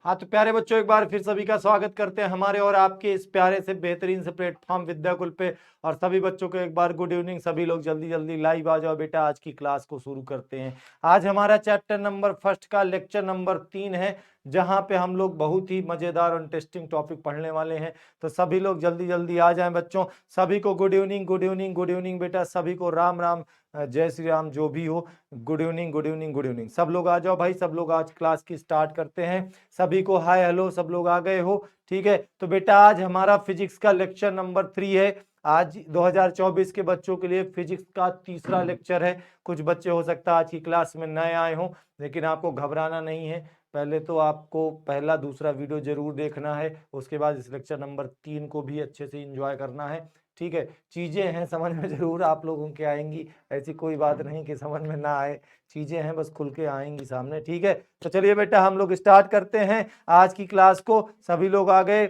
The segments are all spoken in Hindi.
हाँ तो प्यारे बच्चों, एक बार फिर सभी का स्वागत करते हैं हमारे और आपके इस प्यारे से बेहतरीन से प्लेटफॉर्म विद्याकुल पे। और सभी बच्चों को एक बार गुड इवनिंग। सभी लोग जल्दी जल्दी लाइव आ जाओ बेटा, आज की क्लास को शुरू करते हैं। आज हमारा चैप्टर नंबर फर्स्ट का लेक्चर नंबर 3 है, जहां पे हम लोग बहुत ही मजेदार और इंटरेस्टिंग टॉपिक पढ़ने वाले हैं। तो सभी लोग जल्दी जल्दी आ जाएं बच्चों। सभी को good evening, good evening, good evening बेटा। सभी को राम राम, जय श्री राम, जो भी हो। Good evening, good evening, good evening. सब लोग आ जाओ भाई, सब लोग आज क्लास की स्टार्ट करते हैं। सभी को हाय हेलो, सब लोग आ गए हो? ठीक है, तो बेटा आज हमारा फिजिक्स का लेक्चर नंबर 3 है। आज 2024 के बच्चों के लिए फिजिक्स का तीसरा लेक्चर है। कुछ बच्चे हो सकता है आज की क्लास में नए आए हों, लेकिन आपको घबराना नहीं है। पहले तो आपको पहला दूसरा वीडियो जरूर देखना है, उसके बाद इस लेक्चर नंबर 3 को भी अच्छे से एंजॉय करना है। ठीक है, चीजें हैं समझ में जरूर आप लोगों के आएंगी, ऐसी कोई बात नहीं कि समझ में ना आए। चीजें हैं, बस खुल के आएंगी सामने। ठीक है, तो चलिए बेटा हम लोग स्टार्ट करते हैं आज की क्लास को। सभी लोग आ गए?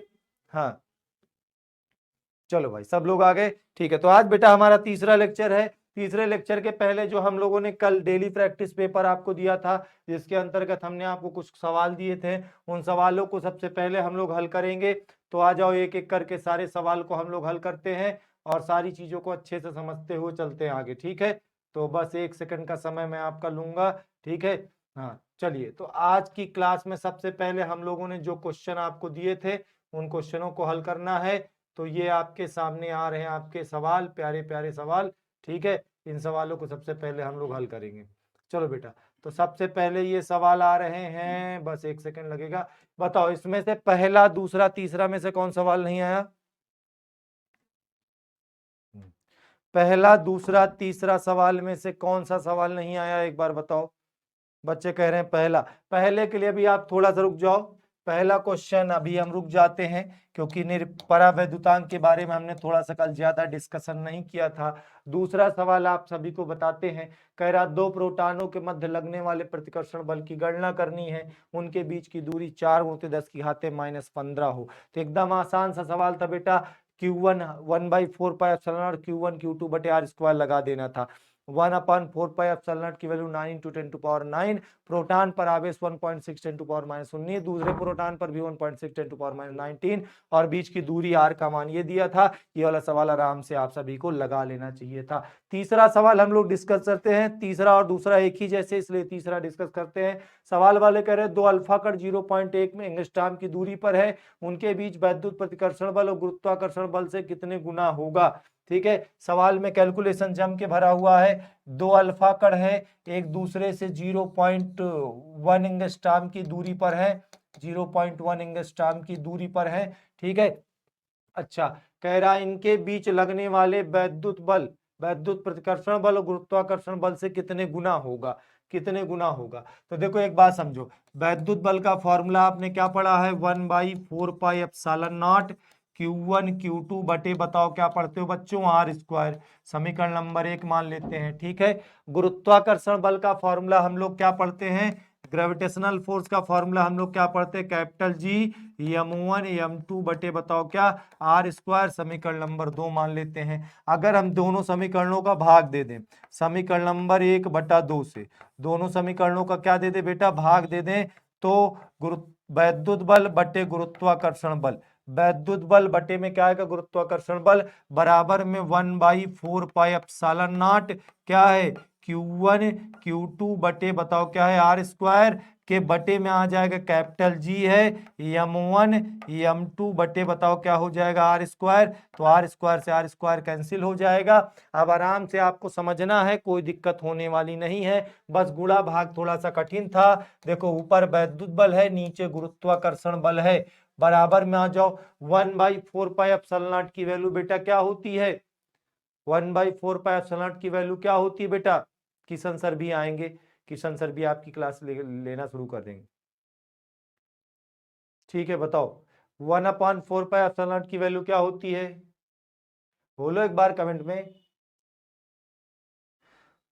हाँ चलो भाई, सब लोग आ गए। ठीक है, तो आज बेटा हमारा तीसरा लेक्चर है। तीसरे लेक्चर के पहले जो हम लोगों ने कल डेली प्रैक्टिस पेपर आपको दिया था, जिसके अंतर्गत हमने आपको कुछ सवाल दिए थे, उन सवालों को सबसे पहले हम लोग हल करेंगे। तो आ जाओ, एक एक करके सारे सवाल को हम लोग हल करते हैं और सारी चीजों को अच्छे से समझते हुए चलते हैं आगे। ठीक है, तो बस 1 सेकंड का समय मैं आपका लूंगा। ठीक है, हाँ चलिए, तो आज की क्लास में सबसे पहले हम लोगों ने जो क्वेश्चन आपको दिए थे, उन क्वेश्चनों को हल करना है। तो ये आपके सामने आ रहे हैं आपके सवाल, प्यारे प्यारे सवाल। ठीक है, इन सवालों को सबसे पहले हम लोग हल करेंगे। चलो बेटा, तो सबसे पहले ये सवाल आ रहे हैं, बस 1 सेकंड लगेगा। बताओ इसमें से पहला दूसरा तीसरा में से कौन सवाल नहीं आया? पहला दूसरा तीसरा सवाल में से कौन सा सवाल नहीं आया, एक बार बताओ। बच्चे कह रहे हैं पहला। पहले के लिए भी आप थोड़ा सा रुक जाओ। पहला क्वेश्चन अभी हम रुक जाते हैं, क्योंकि परावैद्युतांक के बारे में हमने थोड़ा सा कल ज्यादा डिस्कशन नहीं किया था। दूसरा सवाल आप सभी को बताते हैं। कह रहा दो प्रोटॉनों के मध्य लगने वाले प्रतिकर्षण बल की गणना करनी है, उनके बीच की दूरी 4×10⁻⁻15 हो। तो एकदम आसान सा सवाल था बेटा। Q1 1/4πε0 Q1 Q2 बटे आर स्क्वायर लगा देना था। 1/4πε0 की वैल्यू 9 × 10⁹। प्रोटॉन पर आवेश 1.6 × 10⁻19, दूसरे प्रोटॉन पर भी 1.6 × 10⁻19, और बीच की दूरी आर का मान ये दिया था। ये वाला सवाल आराम से आप सभी को लगा लेना चाहिए था। तीसरा सवाल हम लोग डिस्कस करते हैं। तीसरा और दूसरा एक ही जैसे, इसलिए तीसरा डिस्कस करते हैं। सवाल वाले कह रहे हैं दो अल्फा कण 0.1 में एंगस्ट्रॉम की दूरी पर है, उनके बीच वैद्युत प्रतिकर्षण बल और गुरुत्वाकर्षण बल से कितने गुना होगा। ठीक है, सवाल में कैलकुलेशन जम के भरा हुआ है। दो अल्फा कण है, एक दूसरे से 0.1 एंगस्ट्रॉम की दूरी पर है, 0.1 एंगस्ट्रॉम की दूरी पर है। ठीक है, अच्छा, कह रहा इनके बीच लगने वाले वैद्युत बल, वैद्युत प्रतिकर्षण बल और गुरुत्वाकर्षण बल से कितने गुना होगा, कितने गुना होगा। तो देखो एक बात समझो, वैद्युत बल का फॉर्मूला आपने क्या पढ़ा है, 1/4πε0 Q1 Q2 बटे, बताओ क्या पढ़ते हो बच्चों, आर स्क्वायर। समीकरण नंबर 1 मान लेते हैं। ठीक है, गुरुत्वाकर्षण बल का फॉर्मूला हम लोग क्या पढ़ते हैं, ग्रेविटेशनल फोर्स का फॉर्मूला हम लोग क्या पढ़ते हैं, कैपिटल जी m1 m2 बटे, बताओ क्या, आर स्क्वायर। समीकरण नंबर 2 मान लेते हैं। अगर हम दोनों समीकरणों का भाग दे दें समीकरण नंबर 1/2 से, दोनों समीकरणों का क्या दे दे बेटा, भाग दे दें, तो गुरु वैद्युत बल बटे गुरुत्वाकर्षण बल, वैद्युत बल बटे में क्या आएगा, गुरुत्वाकर्षण बल, बराबर में 1/4πε0 क्या है, Q1 Q2 बटे, बताओ क्या है, आर स्क्वायर के बटे में आ जाएगा, कैपिटल जी है, m1 m2 बटे, बताओ क्या हो जाएगा, आर स्क्वायर। तो आर स्क्वायर से आर स्क्वायर कैंसिल हो जाएगा। अब आराम से आपको समझना है, कोई दिक्कत होने वाली नहीं है, बस गुणा भाग थोड़ा सा कठिन था। देखो ऊपर वैद्युत बल है, नीचे गुरुत्वाकर्षण बल है, बराबर में आ जाओ। 1/4πε0 की वैल्यू बेटा क्या होती है, 1/4πε0 की वैल्यू क्या होती है बेटा। किशन सर भी आएंगे, किशन सर भी आपकी क्लास लेना शुरू कर देंगे। ठीक है, बताओ 1/4πε0 की वैल्यू क्या होती है, बोलो एक बार कमेंट में।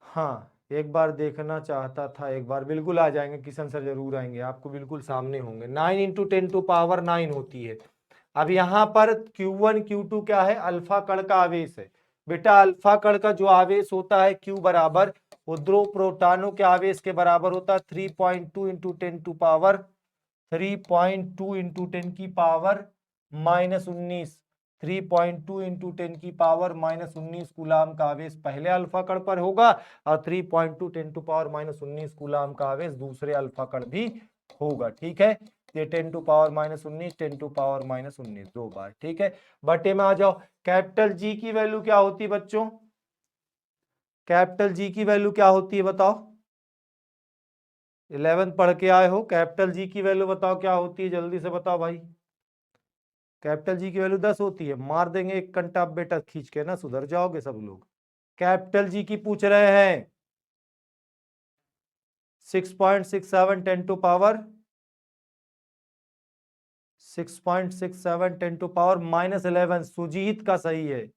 हाँ, एक बार देखना चाहता था, एक बार बिल्कुल आ जाएंगे, किशन सर जरूर आएंगे, आपको बिल्कुल सामने होंगे। 9 × 10⁹ होती है। अब यहाँ पर Q1 Q2 क्या है, अल्फा कण का आवेश है। बेटा अल्फा कण का जो आवेश होता है Q बराबर, वो दो प्रोटॉनों के आवेश के बराबर होता है 3.2 × 10⁻⁻⁴ 3.2 इंटू 10 की पावर -19, 3.2 इंटू 10 की पावर -19 कूलाम का आवेश पहले अल्फा कण पर होगा और 3.2 10 टू पावर -19 कूलाम का आवेश दूसरे अल्फा कण भी होगा। ठीक है, ये 10 टू पावर -19 10 टू पावर -19 दो बार। ठीक है, बटे में आ जाओ। कैपिटल जी की वैल्यू क्या होती है बच्चों? कैपिटल जी की वैल्यू क्या होती है बताओ? 11 पढ़ के आए हो, कैपिटल जी की वैल्यू बताओ क्या होती है, जल्दी से बताओ भाई। कैपिटल जी की वैल्यू 10 होती है। मार देंगे एक कंटा आप बेटा खींच के ना, सुधर जाओगे सब लोग। कैपिटल जी की पूछ रहे हैं। 6.67 10 to power 6.67 10 to power -11। Sujit का सही है,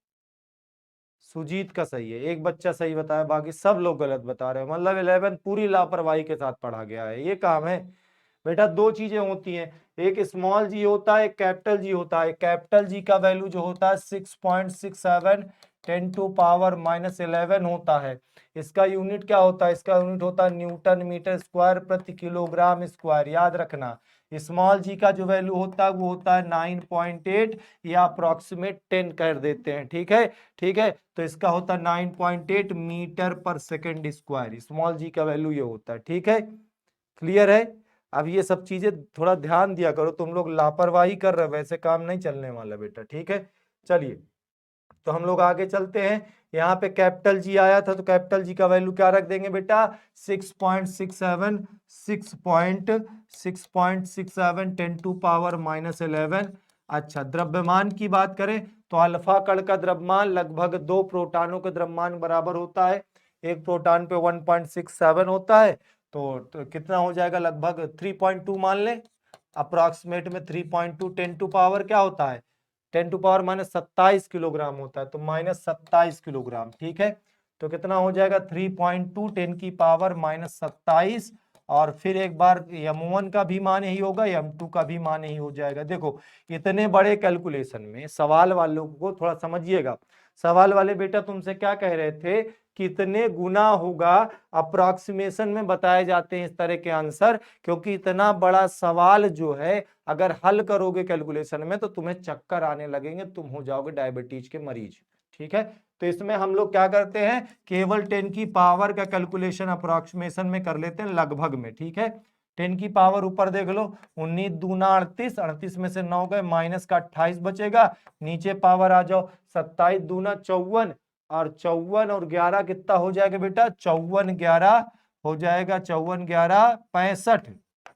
सुजीत का सही है। एक बच्चा सही बताया, बाकी सब लोग गलत बता रहे हैं। मतलब 11 पूरी लापरवाही के साथ पढ़ा गया है, ये काम है बेटा। दो चीजें होती हैं, एक स्मॉल जी होता है, एक कैपिटल जी होता है। कैपिटल जी का वैल्यू जो होता है 6.67 10 टू पावर -11 होता है। इसका यूनिट क्या होता है? इसका यूनिट होता है न्यूटन मीटर स्क्वायर प्रति किलोग्राम स्क्वायर। याद रखना, स्मॉल जी का जो वैल्यू होता है वो होता है 9.8 या अप्रोक्सीमेट 10 कर देते हैं। ठीक है, ठीक है, तो इसका होता है 9.8 मीटर पर सेकेंड स्क्वायर। स्मॉल जी का वैल्यू ये होता है। ठीक है, क्लियर है? अब ये सब चीजें थोड़ा ध्यान दिया करो, तुम लोग लापरवाही कर रहे हो, वैसे काम नहीं चलने वाला बेटा। ठीक है, चलिए तो हम लोग आगे चलते हैं। यहाँ पे कैपिटल जी आया था, तो कैपिटल जी का वैल्यू क्या रख देंगे बेटा? 6.67 6.67 10 टू पावर -11। अच्छा, द्रव्यमान की बात करें तो अल्फा कण का द्रव्यमान लगभग 2 प्रोटॉनों के द्रव्यमान बराबर होता है। एक प्रोटॉन पे 1.67 होता है, तो कितना हो जाएगा? लगभग 3.2 मान लें, अप्रोक्सीमेट में 3.2 10 टू पावर क्या होता है? 10 टू पावर -27 किलोग्राम होता है, तो -27 किलोग्राम। ठीक है, तो कितना हो जाएगा? 3.2 10 की पावर -27। और फिर एक बार m1 का भी मान यही होगा, m2 का भी मान यही हो जाएगा। देखो, इतने बड़े कैलकुलेशन में सवाल वालों को थोड़ा समझिएगा। सवाल वाले बेटा तुमसे क्या कह रहे थे? कितने गुना होगा? अप्रोक्सीमेशन में बताए जाते हैं इस तरह के आंसर, क्योंकि इतना बड़ा सवाल जो है अगर हल करोगे कैलकुलेशन में तो तुम्हें चक्कर आने लगेंगे, तुम हो जाओगे डायबिटीज के मरीज। ठीक है, तो इसमें हम लोग क्या करते हैं? केवल 10 की पावर का कैलकुलेशन अप्रोक्सीमेशन में कर लेते हैं, लगभग में। ठीक है, 10 की पावर ऊपर देख लो, 19 दूना 38, 38 में से 9 गए, माइनस का 28 बचेगा। नीचे पावर आ जाओ, 27 दूना 54, और 54 और 11 कितना हो जाएगा बेटा? 54 11 हो जाएगा, 54 11 65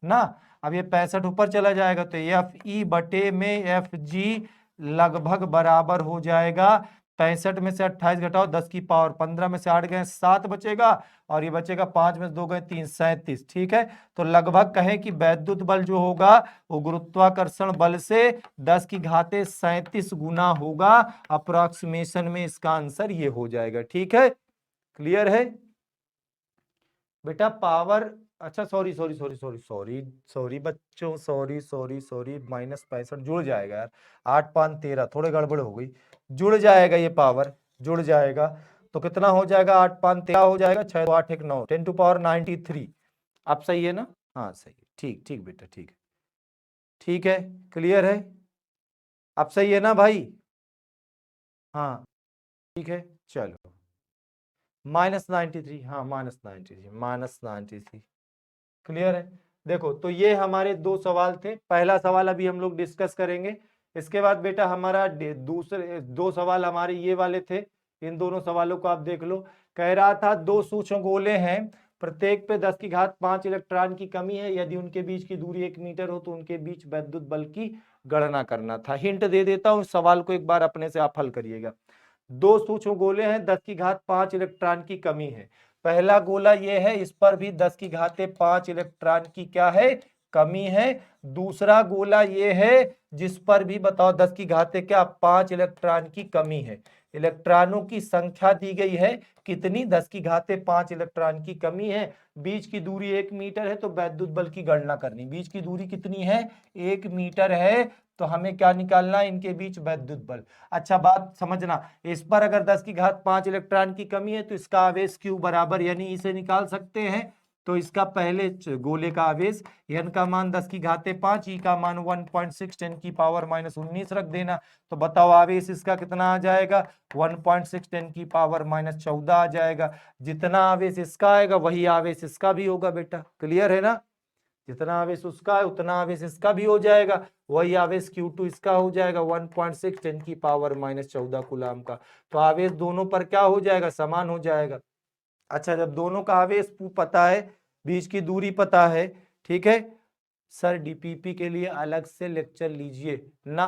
ना। अब ये 65 ऊपर चला जाएगा तो एफ ई बटे में एफ जी लगभग बराबर हो जाएगा। 65 में से 28 घटाओ, 10 की पावर 15 में से 8 गए 7 बचेगा, और ये बचेगा 5 में से 2 गए 3 37। ठीक है, तो लगभग कहें कि वैद्युत बल जो होगा वो गुरुत्वाकर्षण बल से 10 की घाते 37 गुना होगा। अप्रोक्सीमेशन में इसका आंसर ये हो जाएगा। ठीक है, क्लियर है बेटा? पावर, अच्छा sorry sorry sorry sorry sorry sorry बच्चों, सॉरी सॉरी सॉरी, -65 जुड़ जाएगा यार, 8 5 13 थोड़े गड़बड़ हो गई, जुड़ जाएगा ये पावर, जुड़ जाएगा। तो कितना हो जाएगा? 8 5 13 हो जाएगा, 6 8 1 9, 10 टू पावर 93। अब सही है ना? हाँ सही है, ठीक ठीक बेटा, ठीक है, ठीक है, क्लियर है? अब सही है ना भाई? हाँ ठीक है, चलो -93, हाँ -93 क्लियर है। देखो, तो ये हमारे दो सवाल थे। पहला सवाल अभी हम लोग डिस्कस करेंगे, इसके बाद बेटा हमारा दूसरे दो सवाल हमारे ये वाले थे। इन दोनों सवालों को आप देख लो। कह रहा था दो सूक्ष्म गोले हैं, प्रत्येक पे 10 की घात 5 इलेक्ट्रॉन की कमी है, यदि उनके बीच की दूरी 1 मीटर हो तो उनके बीच वैद्युत बल की गणना करना था। हिंट दे देता हूं, सवाल को एक बार अपने से आप हल करिएगा। दो सूक्ष्म गोले हैं, 10 की घात 5 इलेक्ट्रॉन की कमी है। पहला गोला ये है, इस पर भी 10 की घाते 5 इलेक्ट्रॉन की क्या है? कमी है। दूसरा गोला ये है जिस पर भी बताओ 10 की घाते क्या? 5 इलेक्ट्रॉन की कमी है। इलेक्ट्रॉनों की संख्या दी गई है कितनी? 10 की घाते 5 इलेक्ट्रॉन की कमी है। बीच की दूरी 1 मीटर है, तो वैद्युत बल की गणना करनी। बीच की दूरी कितनी है? 1 मीटर है, तो हमें क्या निकालना है? इनके बीच वैद्युत बल। अच्छा बात समझना, इस पर अगर 10 की घात 5 इलेक्ट्रॉन की कमी है तो इसका आवेश Q बराबर यानी इसे निकाल सकते हैं तो इसका पहले गोले का आवेश n का मान 10⁵5, ई का मान 1.6 10⁻⁻19 रख देना। तो बताओ आवेश इसका कितना आ जाएगा, 1.6 10⁻14 आ जाएगा। जितना आवेश इसका आएगा वही आवेश इसका भी होगा बेटा, क्लियर है ना। जितना आवेश उसका है उतना आवेश इसका भी हो जाएगा, वही आवेश Q2 इसका हो जाएगा 1.6 10⁻14 कूलाम का। तो आवेश दोनों पर क्या हो जाएगा, समान हो जाएगा। अच्छा, जब दोनों का आवेश पता है, बीच की दूरी पता है, ठीक है सर, डीपीपी के लिए अलग से लेक्चर लीजिए ना,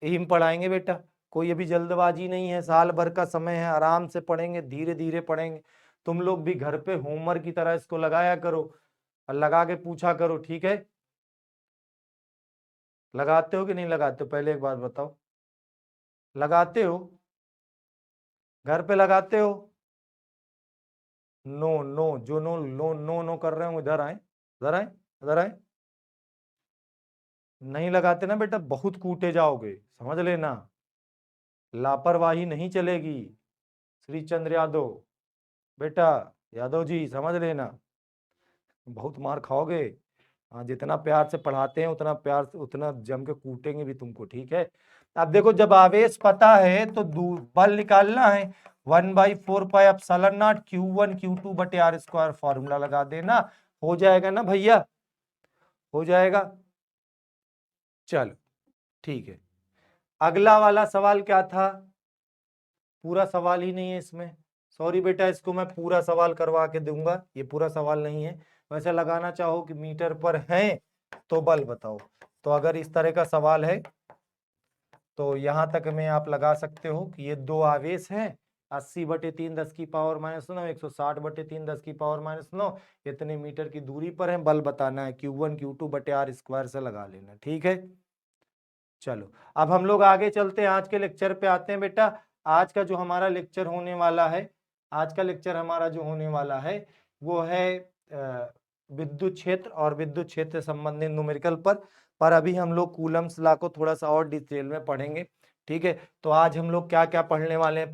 यही पढ़ाएंगे बेटा, कोई अभी जल्दबाजी नहीं है, साल भर का समय है, आराम से पढ़ेंगे, धीरे धीरे पढ़ेंगे। तुम लोग भी घर पे होमवर्क की तरह इसको लगाया करो और लगा के पूछा करो, ठीक है। लगाते हो कि नहीं लगाते हो, पहले एक बात बताओ, लगाते हो, घर पे लगाते हो? नो नो, जो नो नो नो नो कर रहे हो इधर आए, इधर आए, इधर आए। नहीं लगाते ना बेटा, बहुत कूटे जाओगे, समझ लेना, लापरवाही नहीं चलेगी। श्री चंद्र यादव बेटा, यादव जी समझ लेना, बहुत मार खाओगे। हाँ, जितना प्यार से पढ़ाते हैं उतना प्यार से उतना जम के कूटेंगे भी तुमको, ठीक है। अब देखो, जब आवेश पता है तो बल निकालना है, 1/4πε0 Q1 Q2 बटे r², फॉर्मूला लगा देना, हो जाएगा ना भैया, हो जाएगा। चलो ठीक है, अगला वाला सवाल क्या था, पूरा सवाल ही नहीं है इसमें, सॉरी बेटा, इसको मैं पूरा सवाल करवा के दूंगा, ये पूरा सवाल नहीं है। वैसे लगाना चाहो कि मीटर पर है तो बल बताओ, तो अगर इस तरह का सवाल है तो यहां तक में आप लगा सकते हो कि ये दो आवेश हैं, 80/3 10⁻⁻9, 160/3 10⁻⁻9, इतने मीटर की दूरी पर है, बल बताना है, Q1 Q2 बटे r² से लगा लेना, ठीक है। चलो अब हम लोग आगे चलते हैं, आज के लेक्चर पे आते हैं बेटा। आज का जो हमारा लेक्चर होने वाला है, आज का लेक्चर हमारा जो होने वाला है वो है विद्युत क्षेत्र और विद्युत क्षेत्र संबंधित न्यूमेरिकल पर अभी हम लोग कूलम्स लॉ को थोड़ा सा और डिटेल में पढ़ेंगे, ठीक है। तो आज हम लोग क्या क्या पढ़ने वाले हैं,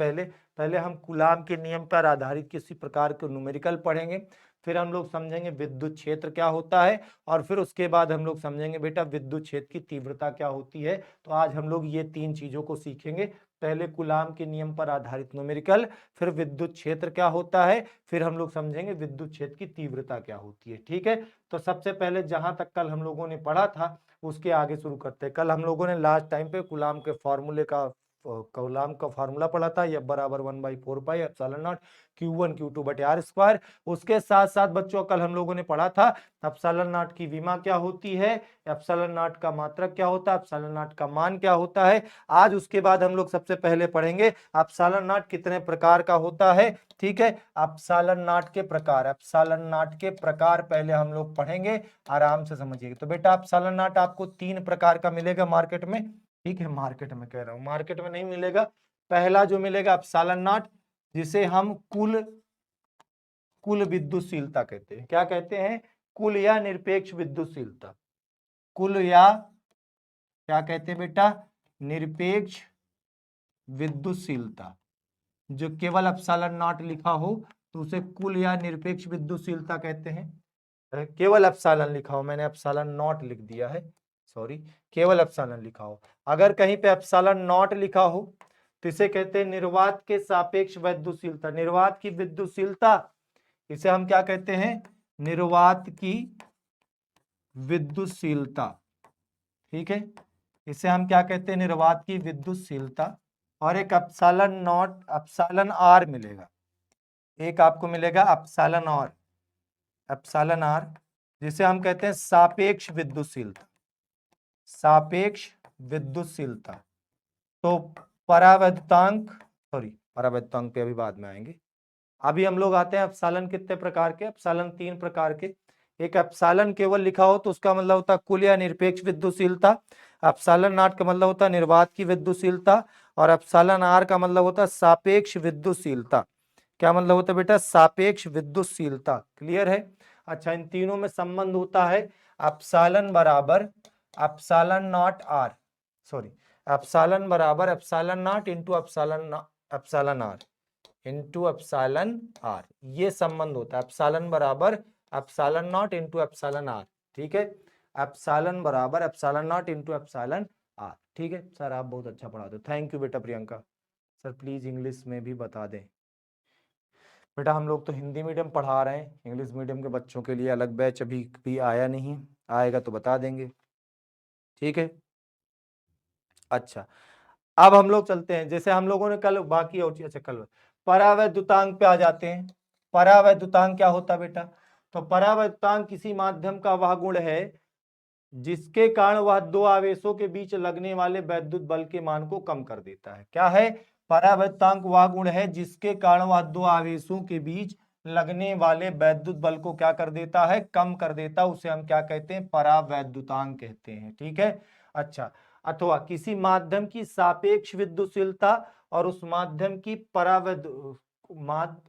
पहले हम कूलाम के नियम पर आधारित किसी प्रकार के न्यूमेरिकल पढ़ेंगे, फिर हम लोग समझेंगे विद्युत क्षेत्र क्या होता है, और फिर उसके बाद हम लोग समझेंगे बेटा विद्युत क्षेत्र की तीव्रता क्या होती है। तो आज हम लोग ये तीन चीजों को सीखेंगे, पहले कूलाम के नियम पर आधारित न्यूमेरिकल, फिर विद्युत क्षेत्र क्या होता है, फिर हम लोग समझेंगे विद्युत क्षेत्र की तीव्रता क्या होती है, ठीक है। तो सबसे पहले जहां तक कल हम लोगों ने पढ़ा था उसके आगे शुरू करते हैं। कल हम लोगों ने लास्ट टाइम पे कूलाम के फॉर्मूले का कूलाम का फार्मूला पढ़ा था, F बराबर 1/4πε0 Q1 Q2 बटे r²। उसके साथ साथ बच्चों कल हम लोगों ने पढ़ा था ε0 की विमा क्या होती है, ε0 का मात्रक क्या होता है, ε0 का मान क्या होता है। आज उसके बाद हम लोग सबसे पहले पढ़ेंगे ε0 कितने प्रकार का होता है, ठीक है। ε0 के प्रकार, ε0 के प्रकार पहले हम लोग पढ़ेंगे, आराम से समझिएगा। तो बेटा ε0 आपको 3 प्रकार का मिलेगा मार्केट में, ठीक है, मार्केट में कह रहा हूं, मार्केट में नहीं मिलेगा। पहला जो मिलेगा ε0 जिसे हम कुल विद्युतशीलता कहते हैं, क्या कहते हैं, कुल या निरपेक्ष विद्युतशीलता, कुल या क्या कहते हैं बेटा, निरपेक्ष विद्युतशीलता। जो केवल ε0 लिखा हो तो उसे कुल या निरपेक्ष विद्युतशीलता कहते हैं। केवल एप्सिलॉन लिखा हो, मैंने ε0 लिख दिया है, सॉरी, केवल एप्सिलॉन लिखा हो। अगर कहीं पे ε0 लिखा हो तो इसे कहते हैं निर्वात के सापेक्ष विद्युतशीलता, निर्वात की विद्युतशीलता, इसे हम क्या कहते हैं, निर्वात की विद्युतशीलता, ठीक है, इसे हम क्या कहते हैं, निर्वात की विद्युतशीलता। और एक एप्सिलॉन r मिलेगा, एक आपको मिलेगा एप्सिलॉन r, जिसे हम कहते हैं सापेक्ष विद्युतशीलता, सापेक्ष विद्युतशीलता। तो परावैद्युतांक, सॉरी परावैद्युतांक पे अभी बाद में आएंगे, अभी हम लोग आते हैं एप्सिलॉन कितने प्रकार के, एप्सिलॉन 3 प्रकार के। एक एप्सिलॉन केवल लिखा हो तो उसका मतलब होता है कुल या निरपेक्ष विद्युतशीलता, ε0 का मतलब होता है निर्वात की विद्युतशीलता, और एप्सिलॉन r का मतलब होता है सापेक्ष विद्युतशीलता। क्या मतलब होता है बेटा, सापेक्ष विद्युतशीलता, क्लियर है। अच्छा, इन तीनों में संबंध होता है एप्सिलॉन बराबर ε0 r, सॉरी, एप्सिलॉन बराबर ε0 into epsilon r into epsilon r, ये संबंध होता है, एप्सिलॉन बराबर epsilon not into epsilon R, ठीक है। एप्सिलॉन बराबर epsilon not into epsilon R, ठीक है सर, आप बहुत अच्छा पढ़ाते हो, थैंक यू बेटा प्रियंका। सर प्लीज इंग्लिश में भी बता दें। बेटा हम लोग तो हिंदी मीडियम पढ़ा रहे हैं, इंग्लिश मीडियम के बच्चों के लिए अलग बैच अभी भी आया नहीं, आएगा तो बता देंगे, ठीक है। अच्छा, अब हम लोग चलते हैं, जैसे हम लोगों ने कल बाकी और अच्छा कल परावैद्युतांक पे आ जाते हैं। परावैद्युतांक क्या होता है बेटा? तो परावैद्युतांक किसी माध्यम का वह गुण है जिसके कारण वह दो आवेशों के बीच लगने वाले वैद्युत बल के मान को कम कर देता है। क्या है? परावैद्युतांक वह गुण है जिसके कारण वह दो आवेशों के बीच लगने वाले वैद्युत बल को क्या कर देता है? कम कर देता है। उसे हम क्या कहते हैं? परावैद्युतांक कहते हैं, ठीक है। अच्छा, अथवा किसी माध्यम की सापेक्ष विद्युतशीलता और उस माध्यम की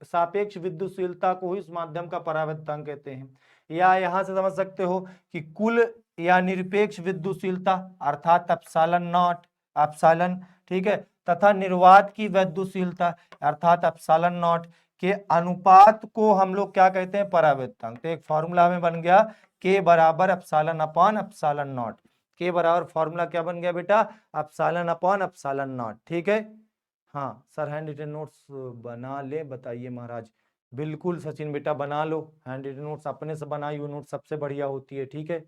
सापेक्ष विद्युतशीलता को ही उस माध्यम का परावैद्युतांक कहते हैं। या यहां से समझ सकते हो कि कुल या निरपेक्ष विद्युतशीलता अर्थात एप्सिलॉन नॉट, एप्सिलॉन, ठीक है, तथा निर्वात की विद्युतशीलता अर्थात एप्सिलॉन नॉट के अनुपात को हम लोग क्या कहते हैं? परावैद्युतांक। तो एक फॉर्मूला में बन गया के बराबर एप्सिलॉन अपॉन एप्सिलॉन नॉट। के बराबर फॉर्मूला क्या बन गया बेटा? एप्सिलॉन अपॉन एप्सिलॉन नॉट, ठीक है। हाँ सर, हैंड रिटन नोट्स बना ले, बताइए महाराज। बिल्कुल सचिन बेटा बना लो, हैंड रिटन नोट्स अपने से बनाई हुई नोट सबसे बढ़िया होती है, ठीक है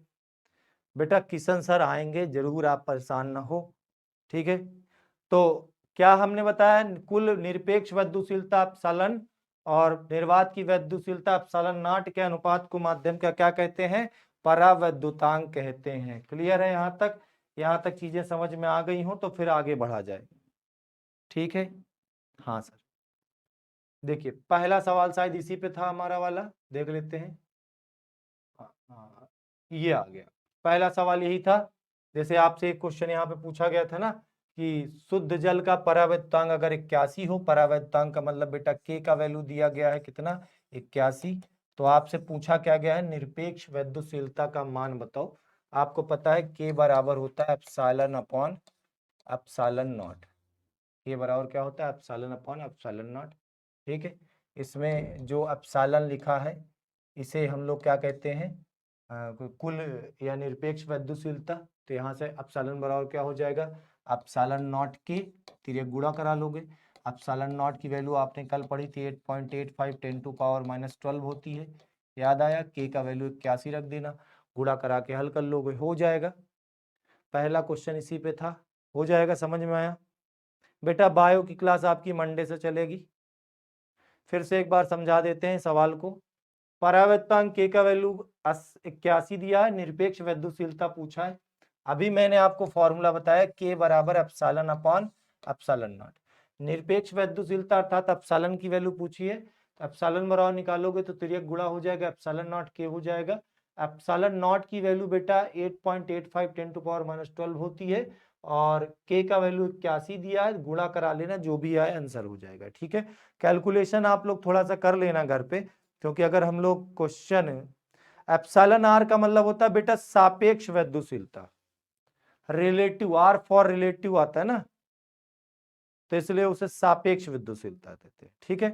बेटा। किशन सर आएंगे जरूर, आप परेशान ना हो, ठीक है। तो क्या हमने बताया? कुल निरपेक्ष विद्युतशीलता एप्सिलॉन और निर्वात की विद्युतशीलता एप्सिलॉन नॉट के अनुपात को माध्यम का क्या कहते हैं? परावैद्युतांक कहते हैं। क्लियर है यहाँ तक? यहाँ तक चीजें समझ में आ गई हो तो फिर आगे बढ़ा जाए, ठीक है। हाँ सर, देखिए पहला सवाल शायद इसी पे था हमारा वाला, देख लेते हैं। हाँ, ये आ गया, पहला सवाल यही था। जैसे आपसे एक क्वेश्चन यहाँ पे पूछा गया था ना कि शुद्ध जल का परावैद्युतांक अगर 81 हो, परावैद्युतांक का मतलब बेटा के का वैल्यू दिया गया है कितना? 81। तो आपसे पूछा क्या गया है? निरपेक्ष विद्युतशीलता का मान बताओ। आपको पता है के बराबर होता है एप्सिलॉन अपॉन एप्सिलॉन नॉट। के बराबर क्या होता है? एप्सिलॉन अपॉन एप्सिलॉन नॉट, ठीक है। इसमें जो एप्सिलॉन लिखा है इसे हम लोग क्या कहते हैं? कुल या निरपेक्ष विद्युतशीलता। तो यहाँ से एप्सिलॉन बराबर क्या हो जाएगा? एप्सिलॉन नॉट के, तिर्यक गुणा करा लोगे। एप्सिलॉन नॉट की वैल्यू आपने कल पढ़ी थी 8.85 10⁻⁻12 होती है, याद आया? के का वैल्यू 81 रख देना, गुणा करा के हल कर लोगे, हो जाएगा। पहला क्वेश्चन इसी पे था, हो जाएगा, समझ में आया बेटा? बायो की क्लास आपकी मंडे से चलेगी। फिर से एक बार समझा देते हैं सवाल को। परावैद्युतांक के का वैल्यू 81 दिया है, निरपेक्ष विद्युतशीलता पूछा है। अभी मैंने आपको फॉर्मूला बताया के बराबर एप्सिलॉन अपॉन एप्सिलॉन नॉट। निरपेक्ष विद्युतशीलता अर्थात एप्सिलॉन की वैल्यू पूछी है, एप्सिलॉन बराबर निकालोगे तो तिर्यक गुणा हो जाएगा, एप्सिलॉन नॉट के हो जाएगा। एप्सिलॉन नॉट की वैल्यू बेटा 8.85 10⁻⁻12 होती है और के का वैल्यू 81 दिया है, गुणा करा लेना, जो भी आए आंसर हो जाएगा, ठीक है। कैलकुलेशन आप लोग थोड़ा सा कर लेना घर पे, क्योंकि अगर हम लोग क्वेश्चन एप्सिलॉन आर का मतलब होता है बेटा सापेक्ष विद्युतशीलता, रिलेटिव, आर फॉर रिलेटिव आता है ना, तो इसलिए उसे सापेक्ष विद्युतशीलता देते हैं, ठीक है।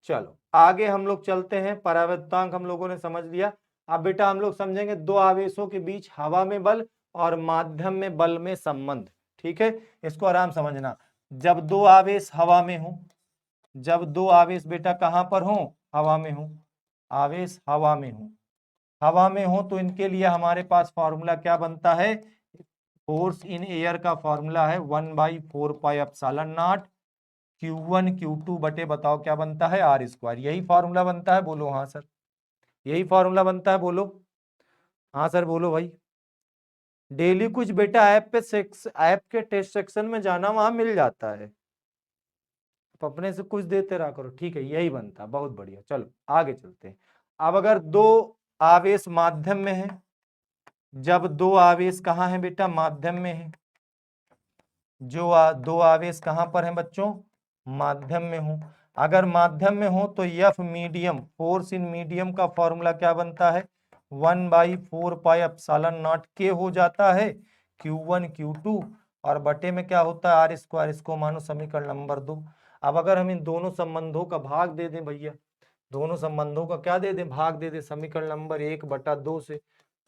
चलो आगे हम लोग चलते हैं। परावैद्युतांक हम लोगों ने समझ लिया। अब बेटा हम लोग समझेंगे दो आवेशों के बीच हवा में बल और माध्यम में बल में संबंध, ठीक है। इसको आराम समझना। जब दो आवेश हवा में हो, जब दो आवेश बेटा कहां पर हो? हवा में हो, आवेश हवा में हो, हवा में हो तो इनके लिए हमारे पास फॉर्मूला क्या बनता है? फोर्स इन एयर का फॉर्मूला है 1/4πε0 Q1 Q2 बटे बताओ क्या बनता है? R square. यही फॉर्मूला बनता है, बोलो हाँ सर, यही फॉर्मूला बनता है, बोलो हाँ सर, बोलो भाई। डेली कुछ बेटा ऐप के टेस्ट सेक्शन में जाना, वहां मिल जाता है, तो अपने से कुछ देते रहा करो, ठीक है। यही बनता, बहुत बढ़िया। चलो आगे चलते हैं। अब अगर दो आवेश माध्यम में है, जब दो आवेश कहाँ है बेटा? माध्यम में है। दो आवेश कहां पर हैं बच्चों? माध्यम में हो। अगर माध्यम में हो तो F medium, force in medium का फॉर्मूला क्या बनता है? 1/4πε0 के हो जाता है Q1 Q2 और बटे में क्या होता है? R square. इसको मानो समीकरण नंबर 2। अब अगर हम इन दोनों संबंधों का भाग दे दें भैया दोनों संबंधों का क्या दे दे, भाग दे दे समीकरण नंबर 1/2 से।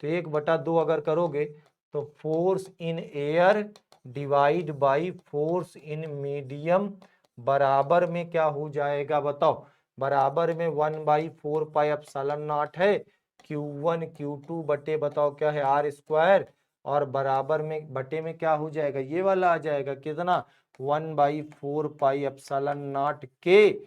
तो 1/2 अगर करोगे तो force in air divide by force in medium बराबर में क्या हो जाएगा बताओ, बराबर में 1/4πε0 है Q1 Q2 बटे बताओ क्या है आर स्क्वायर, और बराबर में बटे में क्या हो जाएगा, ये वाला आ जाएगा कितना 1/4πε0 के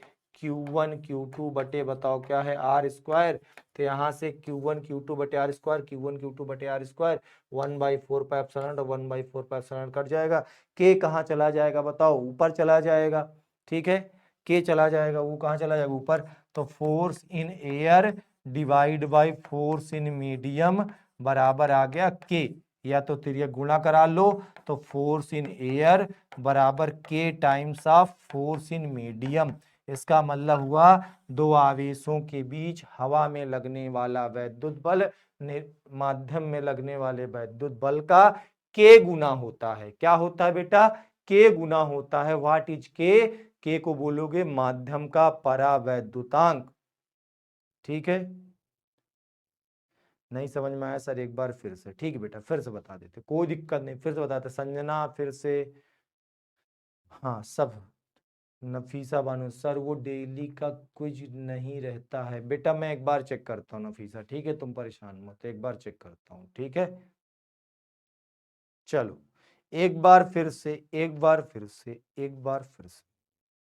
Q1 Q2 बटे बताओ क्या है आर स्क्वायर। तो यहाँ से Q1 Q2 बटे आर स्क्वायर, Q1 Q2 बटे आर स्क्वायर 1/4πε0 और 1/4πε0 कट जाएगा। के कहाँ चला जाएगा बताओ, ऊपर चला जाएगा, ठीक है, के चला जाएगा, वो कहाँ चला जाएगा ऊपर। तो force in air divide by force in medium बराबर आ गया के, या तो तिर्यक गुणा करा लो, तो फोर्स इन एयर बराबर के times of force in medium. इसका मतलब हुआ दो आवेशों के बीच हवा में लगने वाला वैद्युत बल माध्यम में लगने वाले वैद्युत बल का के गुना होता है। क्या होता है बेटा, के गुना होता है। व्हाट इज के को बोलोगे माध्यम का परावैद्युतांक, ठीक है। नहीं समझ में आया सर एक बार फिर से, ठीक है बेटा फिर से बता देते, कोई दिक्कत नहीं, फिर से बताते। संजना फिर से, हाँ सब, नफीसा बानो सर वो डेली का कुछ नहीं रहता है बेटा, मैं एक बार चेक करता हूँ नफीसा, ठीक है तुम परेशान मत, एक बार चेक करता हूँ, ठीक है। चलो एक बार फिर से, एक बार फिर से, एक बार फिर से,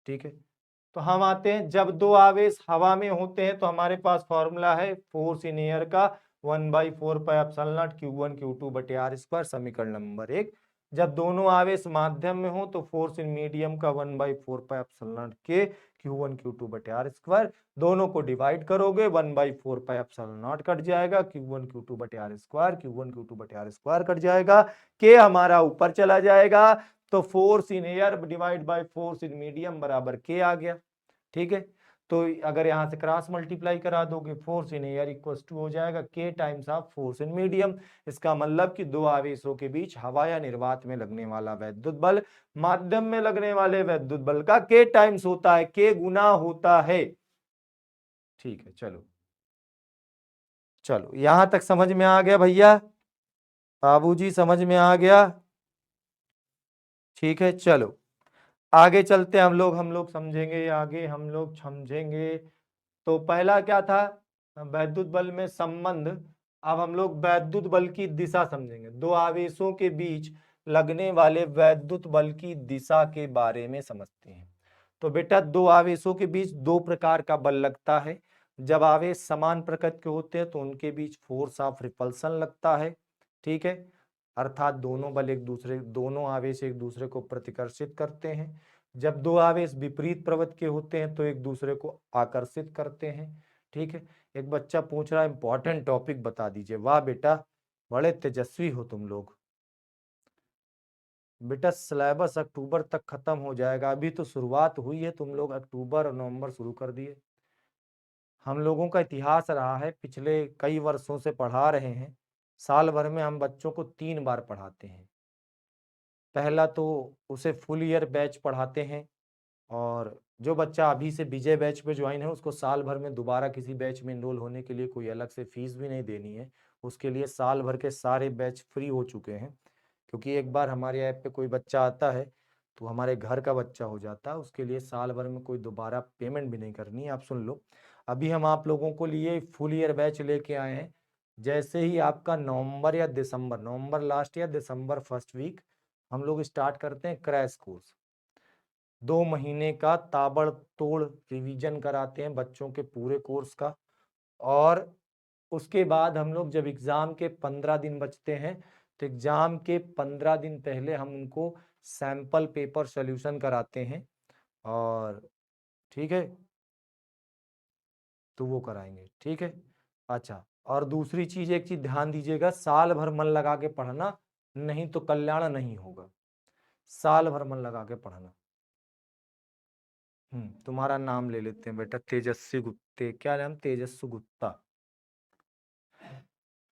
ठीक है। तो हम आते हैं, जब दो आवेश हवा में होते हैं तो हमारे पास फॉर्मूला है फोर्स इन एयर का 1/4πε0 Q1 Q2 बटे आर स्क्वायर, समीकरण नंबर 1। जब दोनों आवेश माध्यम में हो तो फोर्स इन मीडियम का 1/4πε0 के Q1 Q2 बटे आर स्क्वायर, दोनों को डिवाइड करोगे 1/4πε0 कट जाएगा, Q1 Q2 बटे आर स्क्वायर, Q1 Q2 बटे आर स्क्वायर कट जाएगा, के हमारा ऊपर चला जाएगा, तो force in air divide by force in medium बराबर के आ गया, ठीक है। तो अगर यहां से क्रॉस मल्टीप्लाई करा दोगे force in air equals to हो जाएगा K times of force in medium. इसका मतलब कि दो आवेशों के बीच हवा या निर्वात में लगने वाला वैद्युत बल माध्यम में लगने वाले वैद्युत बल का के टाइम्स होता है, के गुना होता है, ठीक है। चलो चलो यहां तक समझ में आ गया भैया, बाबूजी समझ में आ गया, ठीक है। चलो आगे चलते हैं हम लोग समझेंगे, आगे हम लोग समझेंगे। तो पहला क्या था, वैद्युत बल में संबंध। अब हम लोग वैद्युत बल की दिशा समझेंगे, दो आवेशों के बीच लगने वाले वैद्युत बल की दिशा के बारे में समझते हैं। तो बेटा दो आवेशों के बीच दो प्रकार का बल लगता है। जब आवेश समान प्रकृति के होते हैं तो उनके बीच फोर्स ऑफ रिपल्सन लगता है, ठीक है, अर्थात दोनों बल एक दूसरे, दोनों आवेश एक दूसरे को प्रतिकर्षित करते हैं। जब दो आवेश विपरीत प्रवृत्ति के होते हैं तो एक दूसरे को आकर्षित करते हैं, ठीक है। एक बच्चा पूछ रहा है इंपॉर्टेंट टॉपिक बता दीजिए, वाह बेटा बड़े तेजस्वी हो तुम लोग। बेटा सिलेबस अक्टूबर तक खत्म हो जाएगा, अभी तो शुरुआत हुई है, तुम लोग अक्टूबर और नवंबर शुरू कर दिए। हम लोगों का इतिहास रहा है, पिछले कई वर्षों से पढ़ा रहे हैं, साल भर में हम बच्चों को 3 बार पढ़ाते हैं। पहला तो उसे फुल ईयर बैच पढ़ाते हैं, और जो बच्चा अभी से विजय बैच पे ज्वाइन है उसको साल भर में दोबारा किसी बैच में इनरोल होने के लिए कोई अलग से फीस भी नहीं देनी है, उसके लिए साल भर के सारे बैच फ्री हो चुके हैं। क्योंकि एक बार हमारे ऐप पे कोई बच्चा आता है तो हमारे घर का बच्चा हो जाता है, उसके लिए साल भर में कोई दोबारा पेमेंट भी नहीं करनी है। आप सुन लो, अभी हम आप लोगों को लिए फुल ईयर बैच लेके आए हैं। जैसे ही आपका नवंबर या दिसंबर, नवंबर लास्ट या दिसंबर फर्स्ट वीक हम लोग स्टार्ट करते हैं क्रैश कोर्स। 2 महीने का ताबड़तोड़ रिवीजन कराते हैं बच्चों के पूरे कोर्स का, और उसके बाद हम लोग जब एग्जाम के 15 दिन बचते हैं तो एग्जाम के 15 दिन पहले हम उनको सैंपल पेपर सॉल्यूशन कराते हैं, और ठीक है, तो वो कराएंगे, ठीक है। अच्छा, और दूसरी चीज, एक चीज ध्यान दीजिएगा, साल भर मन लगा के पढ़ना, नहीं तो कल्याण नहीं होगा। साल भर मन लगा के पढ़ना। तुम्हारा नाम ले लेते हैं बेटा, तेजस्वी गुप्ते, क्या नाम, तेजस्वी गुप्ता।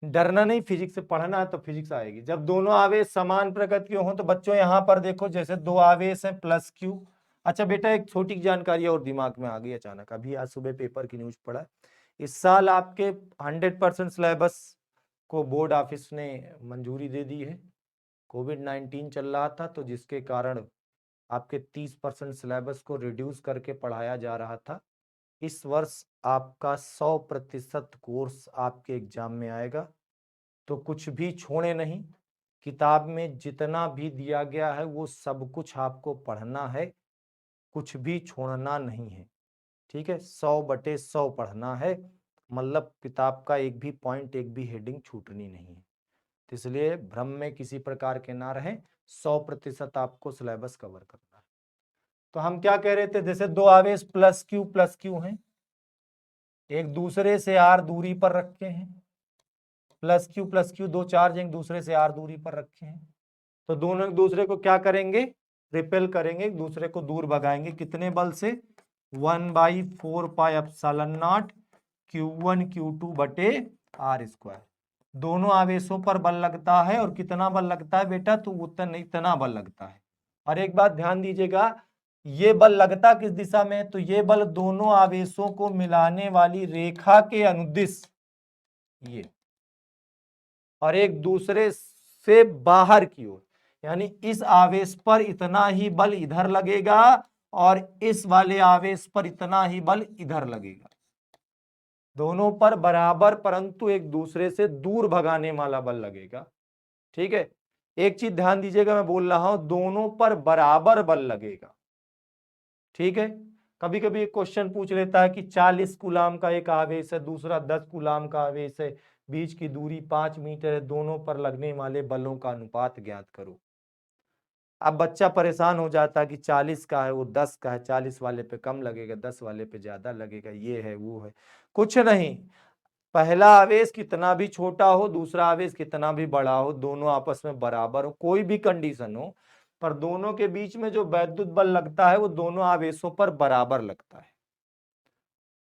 डरना नहीं, फिजिक्स से पढ़ना है तो फिजिक्स आएगी। जब दोनों आवेश समान प्रकृति के हों तो बच्चों यहां पर देखो, जैसे दो आवेश हैं प्लस क्यू, अच्छा बेटा, एक छोटी जानकारी और दिमाग में आ गई अचानक, अभी आज सुबह पेपर की न्यूज पढ़ा। इस साल आपके 100% सिलेबस को बोर्ड ऑफिस ने मंजूरी दे दी है। कोविड-19 चल रहा था, तो जिसके कारण आपके 30% सिलेबस को रिड्यूस करके पढ़ाया जा रहा था। इस वर्ष आपका 100% कोर्स आपके एग्जाम में आएगा, तो कुछ भी छोड़े नहीं। किताब में जितना भी दिया गया है वो सब कुछ आपको पढ़ना है, कुछ भी छोड़ना नहीं है। ठीक है, 100/100 पढ़ना है, मतलब किताब का एक भी पॉइंट, एक भी हेडिंग छूटनी नहीं है। तो इसलिए भ्रम में किसी प्रकार के ना रहें, 100% आपको सिलेबस कवर करना है। तो हम क्या कह रहे थे, जैसे दो आवेश प्लस क्यू हैं, एक दूसरे से आर दूरी पर रखे हैं। प्लस क्यू दो चार्ज एक दूसरे से आर दूरी पर रखे हैं, तो दोनों एक दूसरे को क्या करेंगे, रिपेल करेंगे, एक दूसरे को दूर भगाएंगे। कितने बल से, 1/4πε0 Q1 Q2 बटे आर स्क्वायर। दोनों आवेशों पर बल लगता है, और कितना बल लगता है बेटा, तो इतना बल लगता है। और एक बात ध्यान दीजिएगा, ये बल लगता किस दिशा में, तो ये बल दोनों आवेशों को मिलाने वाली रेखा के अनुदिश, ये, और एक दूसरे से बाहर की ओर, यानी इस आवेश पर इतना ही बल इधर लगेगा और इस वाले आवेश पर इतना ही बल इधर लगेगा। दोनों पर बराबर परंतु एक दूसरे से दूर भगाने वाला बल लगेगा। ठीक है, एक चीज ध्यान दीजिएगा, मैं बोल रहा हूं दोनों पर बराबर बल लगेगा। ठीक है, कभी कभी एक क्वेश्चन पूछ लेता है कि 40 कूलाम का एक आवेश है, दूसरा 10 कूलाम का आवेश है, बीच की दूरी 5 मीटर है, दोनों पर लगने वाले बलों का अनुपात ज्ञात करो। अब बच्चा परेशान हो जाता है कि 40 का है वो 10 का है, 40 वाले पे कम लगेगा, 10 वाले पे ज्यादा लगेगा, ये है वो है। कुछ नहीं, पहला आवेश कितना भी छोटा हो, दूसरा आवेश कितना भी बड़ा हो, दोनों आपस में बराबर हो, कोई भी कंडीशन हो, पर दोनों के बीच में जो वैद्युत बल लगता है वो दोनों आवेशों पर बराबर लगता है।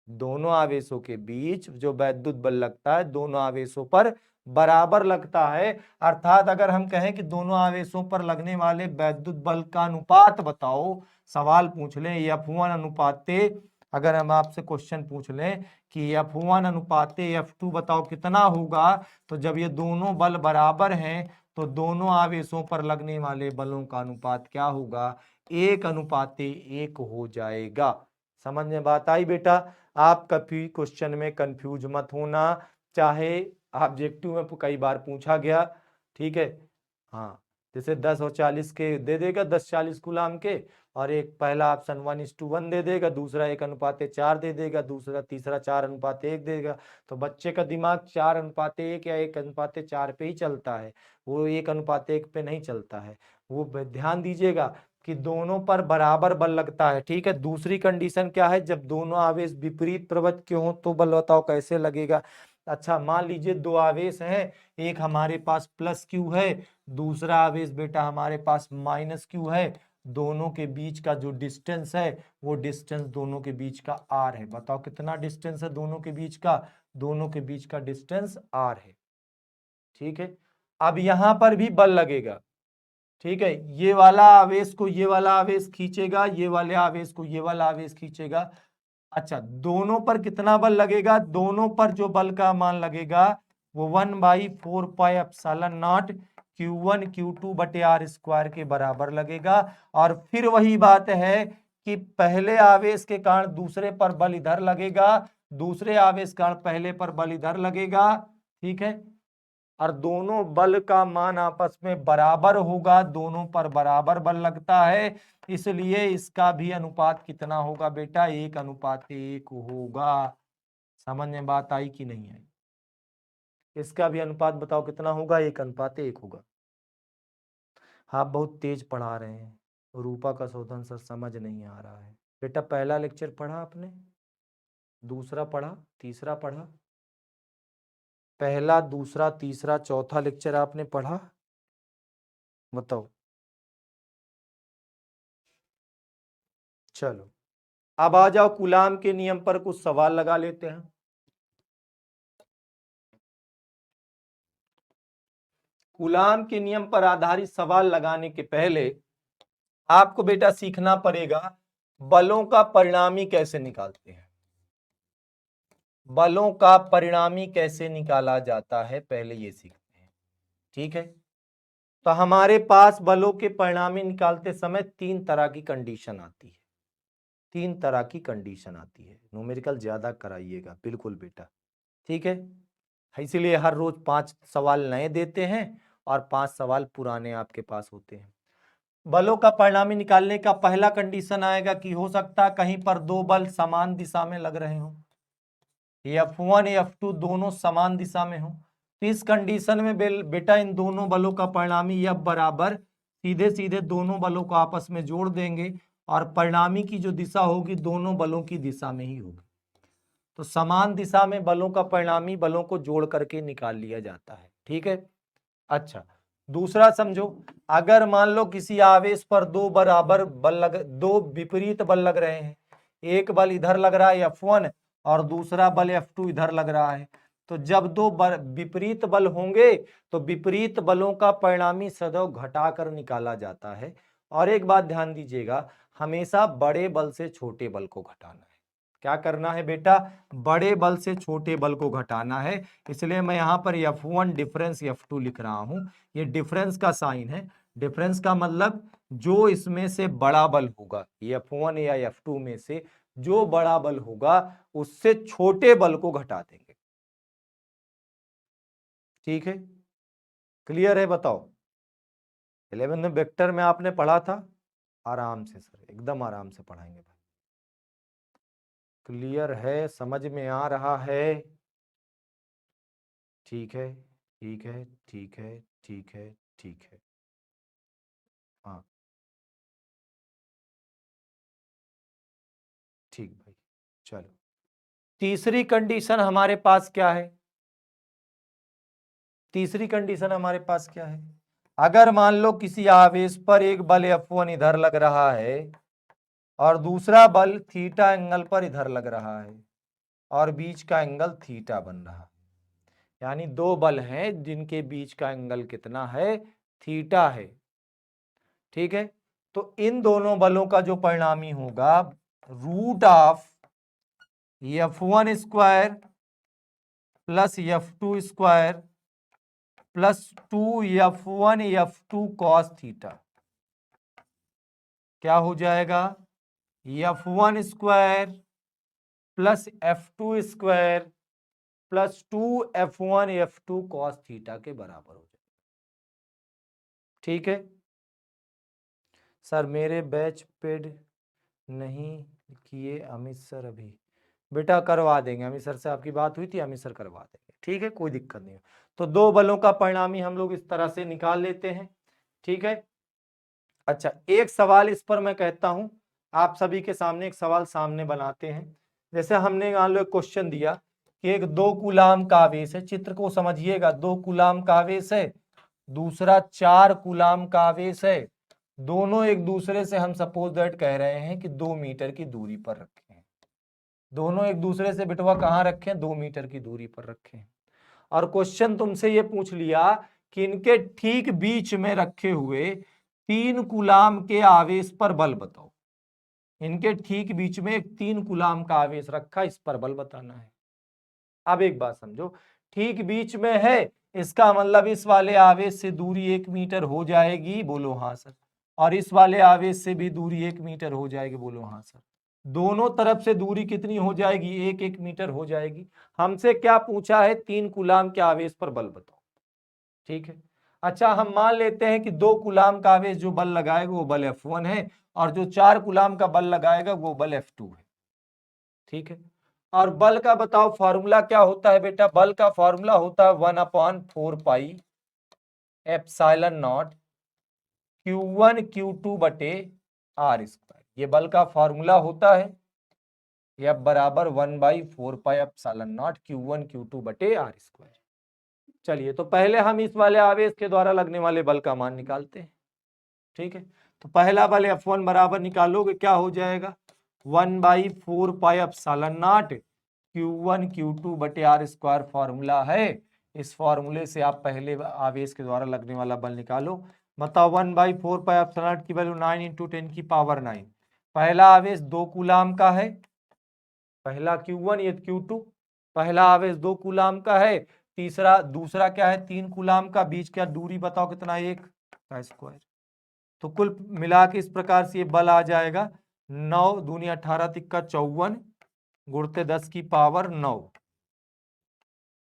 दोनों आवेशों के बीच जो वैद्युत बल लगता है दोनों आवेशों पर बराबर लगता है। अर्थात अगर हम कहें कि दोनों आवेशों पर लगने वाले वैद्युत बल का अनुपात बताओ, सवाल पूछ लें F1 अनुपाते, अगर हम आपसे क्वेश्चन पूछ लें कि F1 अनुपाते F2 बताओ कितना होगा, तो जब ये दोनों बल बराबर हैं तो दोनों आवेशों पर लगने वाले बलों का अनुपात क्या होगा, 1:1 हो जाएगा। समझ में बात आई बेटा? आप कभी क्वेश्चन में कंफ्यूज मत होना, चाहे ऑब्जेक्टिव में कई बार पूछा गया। ठीक है, हाँ, जैसे 10 और 40 के दे देगा, 10-40 कूलाम के, और एक पहला ऑप्शन 1:1 दे देगा, दूसरा 1:4 दे देगा, दूसरा तीसरा 4:1 देगा। तो बच्चे का दिमाग 4:1 या 1:4 पे ही चलता है, वो 1:1 पे नहीं चलता है। वो ध्यान दीजिएगा कि दोनों पर बराबर बल लगता है। ठीक है, दूसरी कंडीशन क्या है, जब दोनों आवेश विपरीत प्रवृत्त के हों तो बल बताओ कैसे लगेगा। अच्छा, मान लीजिए दो आवेश हैं, एक हमारे पास प्लस क्यू है, दूसरा आवेश बेटा हमारे पास माइनस क्यू है। दोनों के बीच का जो डिस्टेंस है वो डिस्टेंस दोनों के बीच का आर है। बताओ कितना डिस्टेंस है दोनों के बीच का, दोनों के बीच का डिस्टेंस आर है। ठीक है, अब यहां पर भी बल लगेगा। ठीक है, ये वाला आवेश को ये वाला आवेश खींचेगा, ये वाले आवेश को ये वाला आवेश खींचेगा। अच्छा, दोनों पर कितना बल लगेगा, दोनों पर जो बल का मान लगेगा वो 1/4πε0 Q1 Q2 बटे आर स्क्वायर के बराबर लगेगा। और फिर वही बात है कि पहले आवेश के कारण दूसरे पर बल इधर लगेगा, दूसरे आवेश के कारण पहले पर बल इधर लगेगा। ठीक है, और दोनों बल का मान आपस में बराबर होगा, दोनों पर बराबर बल लगता है, इसलिए इसका भी अनुपात कितना होगा बेटा, 1:1 होगा। समझ में बात आई कि नहीं आई? इसका भी अनुपात बताओ कितना होगा, 1:1 होगा। आप बहुत तेज पढ़ा रहे हैं, रूपा का शोधन सर समझ नहीं आ रहा है। बेटा पहला लेक्चर पढ़ा आपने, दूसरा पढ़ा, तीसरा पढ़ा, पहला दूसरा तीसरा चौथा लेक्चर आपने पढ़ा, बताओ। चलो, अब आ जाओ कूलाम के नियम पर कुछ सवाल लगा लेते हैं। कूलाम के नियम पर आधारित सवाल लगाने के पहले आपको बेटा सीखना पड़ेगा बलों का परिणामी कैसे निकालते हैं, बलों का परिणामी कैसे निकाला जाता है, पहले ये सीखते हैं। ठीक है, तो हमारे पास बलों के परिणामी निकालते समय तीन तरह की कंडीशन आती है, तीन तरह की कंडीशन आती है। न्यूमेरिकल ज्यादा कराइएगा बिल्कुल बेटा, ठीक है। इसीलिए हर रोज 5 सवाल नए देते हैं और 5 सवाल पुराने आपके पास होते हैं। बलों का परिणामी निकालने का पहला कंडीशन आएगा कि हो सकता है कहीं पर दो बल समान दिशा में लग रहे हो, F1 F2 दोनों समान दिशा में हो। तो इस कंडीशन में बेटा इन दोनों बलों का परिणामी F बराबर सीधे सीधे दोनों बलों को आपस में जोड़ देंगे और परिणामी की जो दिशा होगी दोनों बलों की दिशा में ही होगी। तो समान दिशा में बलों का परिणामी बलों को जोड़ करके निकाल लिया जाता है। ठीक है, अच्छा दूसरा समझो, अगर मान लो किसी आवेश पर दो बराबर बल लग, दो विपरीत बल लग रहे हैं, एक बल इधर लग रहा है F1 और दूसरा बल F2 इधर लग रहा है, तो जब दो विपरीत बल होंगे तो विपरीत बलों का परिणामी सदैव घटाकर निकाला जाता है। और एक बात ध्यान दीजिएगा, हमेशा बड़े बल से छोटे बल को घटाना है। क्या करना है बेटा, बड़े बल से छोटे बल को घटाना है। इसलिए मैं यहां पर F1 डिफरेंस F2 लिख रहा हूं, ये डिफरेंस का साइन है। डिफरेंस का मतलब जो इसमें से बड़ा बल होगा, F1 या F2 में से जो बड़ा बल होगा उससे छोटे बल को घटा देंगे। ठीक है, क्लियर है, बताओ। 11th में वेक्टर में आपने पढ़ा था, आराम से सर एकदम आराम से पढ़ाएंगे भाई। क्लियर है, समझ में आ रहा है? ठीक है, ठीक है, ठीक है, ठीक है, ठीक है। हाँ ठीक भाई, चलो तीसरी कंडीशन हमारे पास क्या है, तीसरी कंडीशन हमारे पास क्या है, अगर मान लो किसी आवेश पर एक बल F1 इधर लग रहा है और दूसरा बल थीटा एंगल पर इधर लग रहा है और बीच का एंगल थीटा बन रहा है, यानी दो बल हैं जिनके बीच का एंगल कितना है, थीटा है। ठीक है, तो इन दोनों बलों का जो परिणामी होगा root of F1 square plus F2 square plus 2F1 F2 cos theta, क्या हो जाएगा, F1 square plus F2 square plus 2F1 F2 cos theta के बराबर हो जाएगा। ठीक है सर, मेरे बैच पेड नहीं किए अमित सर, अभी बेटा करवा देंगे, अमित सर से आपकी बात हुई थी, अमित सर करवा देंगे। ठीक है, कोई दिक्कत नहीं। तो दो बलों का परिणामी हम लोग इस तरह से निकाल लेते हैं। ठीक है, अच्छा एक सवाल इस पर मैं कहता हूं, आप सभी के सामने एक सवाल सामने बनाते हैं। जैसे हमने मान लो एक क्वेश्चन दिया कि एक 2 कूलाम का आवेश है, चित्र को समझिएगा, 2 कूलाम का आवेश है, दूसरा 4 कूलाम का आवेश है, दोनों एक दूसरे से हम सपोज दैट कह रहे हैं कि 2 मीटर की दूरी पर रखे हैं, दोनों एक दूसरे से बिटवा कहां रखे हैं, 2 मीटर की दूरी पर रखे हैं। और क्वेश्चन तुमसे ये पूछ लिया कि इनके ठीक बीच में रखे हुए 3 कूलाम के आवेश पर बल बताओ। इनके ठीक बीच में एक 3 कूलाम का आवेश रखा, इस पर बल बताना है। अब एक बात समझो, ठीक बीच में है इसका मतलब इस वाले आवेश से दूरी 1 मीटर हो जाएगी, बोलो हाँ सर, और इस वाले आवेश से भी दूरी 1 मीटर हो जाएगी, बोलो हाँ सर। दोनों तरफ से दूरी कितनी हो जाएगी, 1-1 मीटर हो जाएगी। हमसे क्या पूछा है, 3 कूलाम के आवेश पर बल बताओ। ठीक है, अच्छा हम मान लेते हैं कि 2 कूलाम का आवेश जो बल लगाएगा वो बल F1 है और जो 4 कूलाम का बल लगाएगा वो बल F2 है। ठीक है, और बल का बताओ फॉर्मूला क्या होता है बेटा, बल का फॉर्मूला होता है 1/4 pi epsilon not Q1 Q2 बटे R स्क्वायर, ये बल का फॉर्मूला होता है। F बराबर 1/4 pi epsilon not Q1 Q2 बटे R स्क्वायर। चलिए तो पहले हम इस वाले आवेश के द्वारा लगने वाले बल का मान निकालते हैं। ठीक है, तो पहला बल F1 बराबर निकालोगे क्या हो जाएगा, 1/4 pi epsilon not Q1 Q2 बटे R स्क्वायर फॉर्मूला है। इस फॉर्मूले से आप पहले आवेश के द्वारा लगने वाला बल निकालो। बताओ 1/4 पाई एप्सिलॉन नॉट की वैल्यू 9 × 10⁻⁹, पहला आवेश 2 कूलाम का है, पहला Q1 ये Q2, पहला आवेश 2 कूलाम का है, दूसरा क्या है 3 कूलाम का, बीच क्या दूरी बताओ कितना, 1 का स्क्वायर। तो कुल मिला के इस प्रकार से ये बल आ जाएगा 9 दूनी 18 तिक्का 54 गुणते 10 की पावर 9,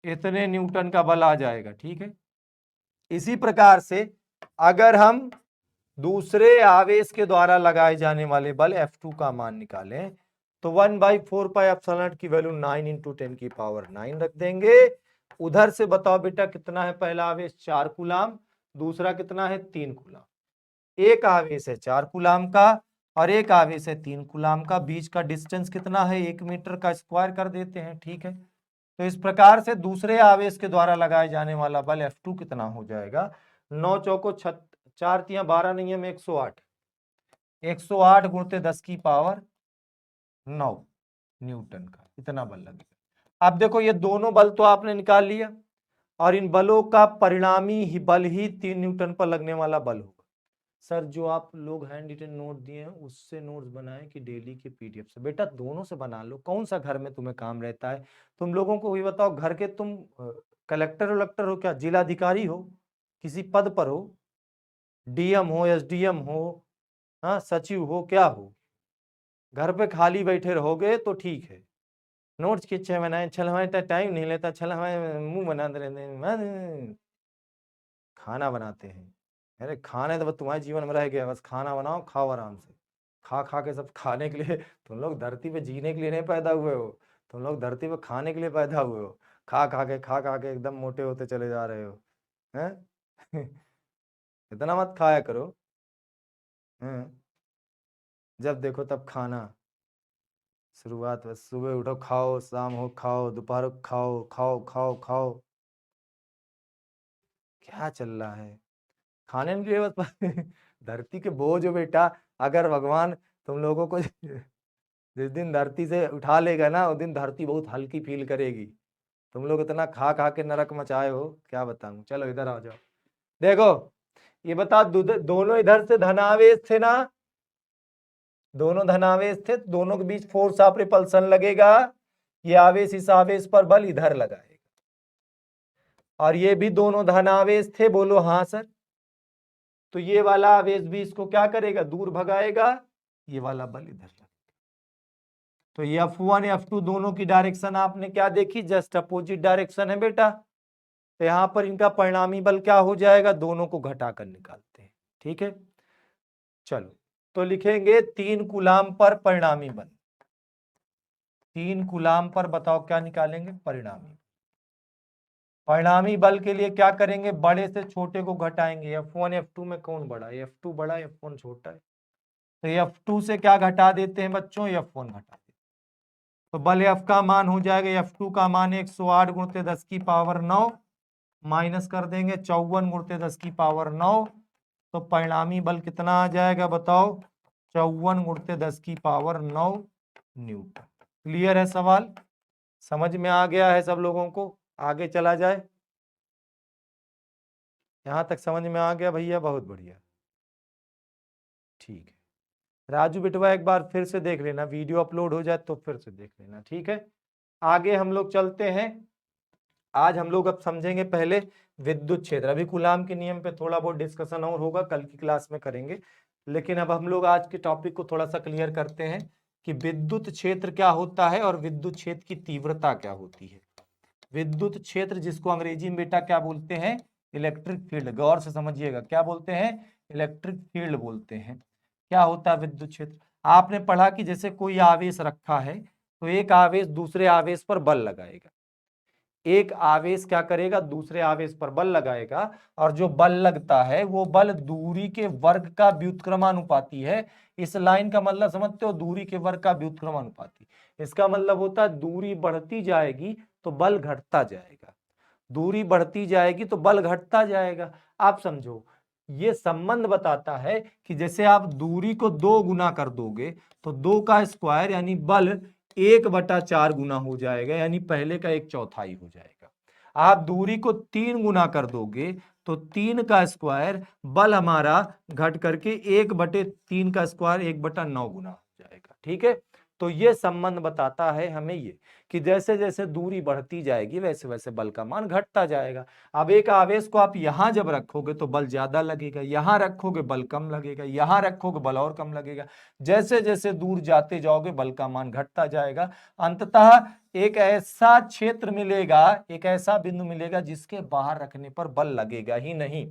इतने न्यूटन का बल आ जाएगा। ठीक है, इसी प्रकार से अगर हम दूसरे आवेश के द्वारा लगाए जाने वाले बल F2 का मान निकालें तो 1/4πε की वैल्यू 9 × 10 की पावर 9 रख देंगे। उधर से बताओ बेटा कितना है, पहला आवेश 4 कूलाम, दूसरा कितना है 3 कूलाम। एक आवेश है 4 कूलाम का और एक आवेश है 3 कूलाम का, बीच का डिस्टेंस कितना है 1 मीटर का स्क्वायर कर देते हैं। ठीक है, तो इस प्रकार से दूसरे आवेश के द्वारा लगाए जाने वाला बल F2 कितना हो जाएगा, 9 चौको 4 तियां 12 नहीं है में 108, 108 गुणते 10 की पावर 9 न्यूटन का इतना बल लगेगा। अब देखो ये दोनों बल तो आपने निकाल लिया और इन बलों का परिणामी ही बल ही 3 न्यूटन पर लगने वाला बल होगा। सर जो आप लोग हैंड रिटन नोट दिए हैं उससे नोट्स बनाएं कि डेली के पीडीएफ से? बेटा दोनों से बना लो, कौन सा घर में तुम्हें काम रहता है? तुम लोगों को ये बताओ, घर के तुम कलेक्टर वलेक्टर हो क्या, जिलाधिकारी हो, किसी पद पर हो, डीएम हो, एसडीएम हो, हाँ सचिव हो, क्या हो? घर पे खाली बैठे रहोगे तो ठीक है, नोट्स खींचे बनाए, चल हमारे टाइम नहीं लेता, चल हमारे मुंह बनाते रहते हैं, खाना बनाते हैं। अरे खाने तो बस तुम्हारे जीवन में रह गया, बस खाना बनाओ खाओ आराम से, खा खा के सब खाने के लिए। तुम लोग धरती पे जीने के लिए नहीं पैदा हुए हो, तुम लोग धरती पे खाने के लिए पैदा हुए हो। खा खा के एकदम मोटे होते चले जा रहे हो हैं। इतना मत खाया करो, हैं? जब देखो तब खाना, शुरुआत बस सुबह उठो खाओ, शाम हो खाओ, दोपहर को खाओ, खाओ खाओ खाओ, क्या चल रहा है? खाने के लिए बस। धरती के बोझ हो बेटा, अगर भगवान तुम लोगों को जिस दिन धरती से उठा लेगा ना, उस दिन धरती बहुत हल्की फील करेगी। तुम लोग इतना खा खा के नरक मचाए हो, क्या बताऊं। चलो इधर आ जाओ, देखो ये बता, दोनों इधर से धनावेश थे ना, दोनों धनावेश थे, दोनों के बीच फोर्स ऑफ रिपल्सन लगेगा, ये आवेश इस आवेश पर बल इधर लगाएगा, और ये भी दोनों धनावेश थे, बोलो हाँ सर। तो ये वाला आवेश भी इसको क्या करेगा, दूर भगाएगा, ये वाला बल इधर लगेगा। तो F1 F2 दोनों की डायरेक्शन आपने क्या देखी, जस्ट अपोजिट डायरेक्शन है बेटा। तो यहां पर इनका परिणामी बल क्या हो जाएगा, दोनों को घटाकर निकालते हैं। ठीक है, चलो तो लिखेंगे 3 कूलाम पर परिणामी बल, 3 कूलाम पर बताओ क्या निकालेंगे, परिणामी। परिणामी बल के लिए क्या करेंगे, बड़े से छोटे को घटाएंगे। F1 F2 में कौन बड़ा है, F2 बड़ा है, F1 छोटा है। तो F2 से क्या घटा देते हैं बच्चों, F1 घटा देते हैं। तो बल F का मान हो जाएगा, F2 का मान 108 गुणते 10 की पावर 9 माइनस कर देंगे 54 गुणते 10 की पावर 9, तो परिणामी बल कितना आ जाएगा बताओ, 54 गुणते 10 की पावर 9 न्यूटन। क्लियर है सवाल, समझ में आ गया है सब लोगों को? आगे चला जाए, यहां तक समझ में आ गया भैया, बहुत बढ़िया, ठीक है। राजू बिटवा एक बार फिर से देख लेना, वीडियो अपलोड हो जाए तो फिर से देख लेना, ठीक है। आगे हम लोग चलते हैं, आज हम लोग अब समझेंगे पहले विद्युत क्षेत्र। अभी कूलाम के नियम पे थोड़ा बहुत डिस्कशन और होगा, कल की क्लास में करेंगे, लेकिन अब हम लोग आज के टॉपिक को थोड़ा सा क्लियर करते हैं कि विद्युत क्षेत्र क्या होता है और विद्युत क्षेत्र की तीव्रता क्या होती है। विद्युत क्षेत्र जिसको अंग्रेजी में बेटा क्या बोलते हैं, इलेक्ट्रिक फील्ड, गौर से समझिएगा, क्या बोलते हैं, इलेक्ट्रिक फील्ड बोलते हैं। क्या होता है विद्युत क्षेत्र, आपने पढ़ा कि जैसे कोई आवेश रखा है तो एक आवेश दूसरे आवेश पर बल लगाएगा, एक आवेश क्या करेगा, दूसरे आवेश पर बल लगाएगा, और जो बल लगता है वो बल दूरी के वर्ग का व्युत्क्रमानुपाती है। इस लाइन का मतलब समझते हो, दूरी के वर्ग का व्युत्क्रमानुपाती, इसका मतलब होता है दूरी बढ़ती जाएगी तो बल घटता जाएगा, दूरी बढ़ती जाएगी तो बल घटता जाएगा। आप समझो, ये संबंध बताता है कि जैसे आप दूरी को 2 गुना कर दोगे तो 2 का स्क्वायर यानी बल 1/4 गुना हो जाएगा, यानी पहले का 1/4 हो जाएगा। आप दूरी को 3 गुना कर दोगे तो 3 का स्क्वायर बल हमारा घट करके 1/3 का स्क्वायर 1/9 गुना हो जाएगा। ठीक है। तो ये संबंध बताता है हमें ये कि जैसे जैसे दूरी बढ़ती जाएगी वैसे वैसे बल का मान घटता जाएगा। अब एक आवेश को आप यहां जब रखोगे तो बल ज्यादा लगेगा, यहां रखोगे बल कम लगेगा, यहां रखोगे बल और कम लगेगा। जैसे जैसे दूर जाते जाओगे बल का मान घटता जाएगा। अंततः एक ऐसा क्षेत्र मिलेगा, एक ऐसा बिंदु मिलेगा जिसके बाहर रखने पर बल लगेगा ही नहीं।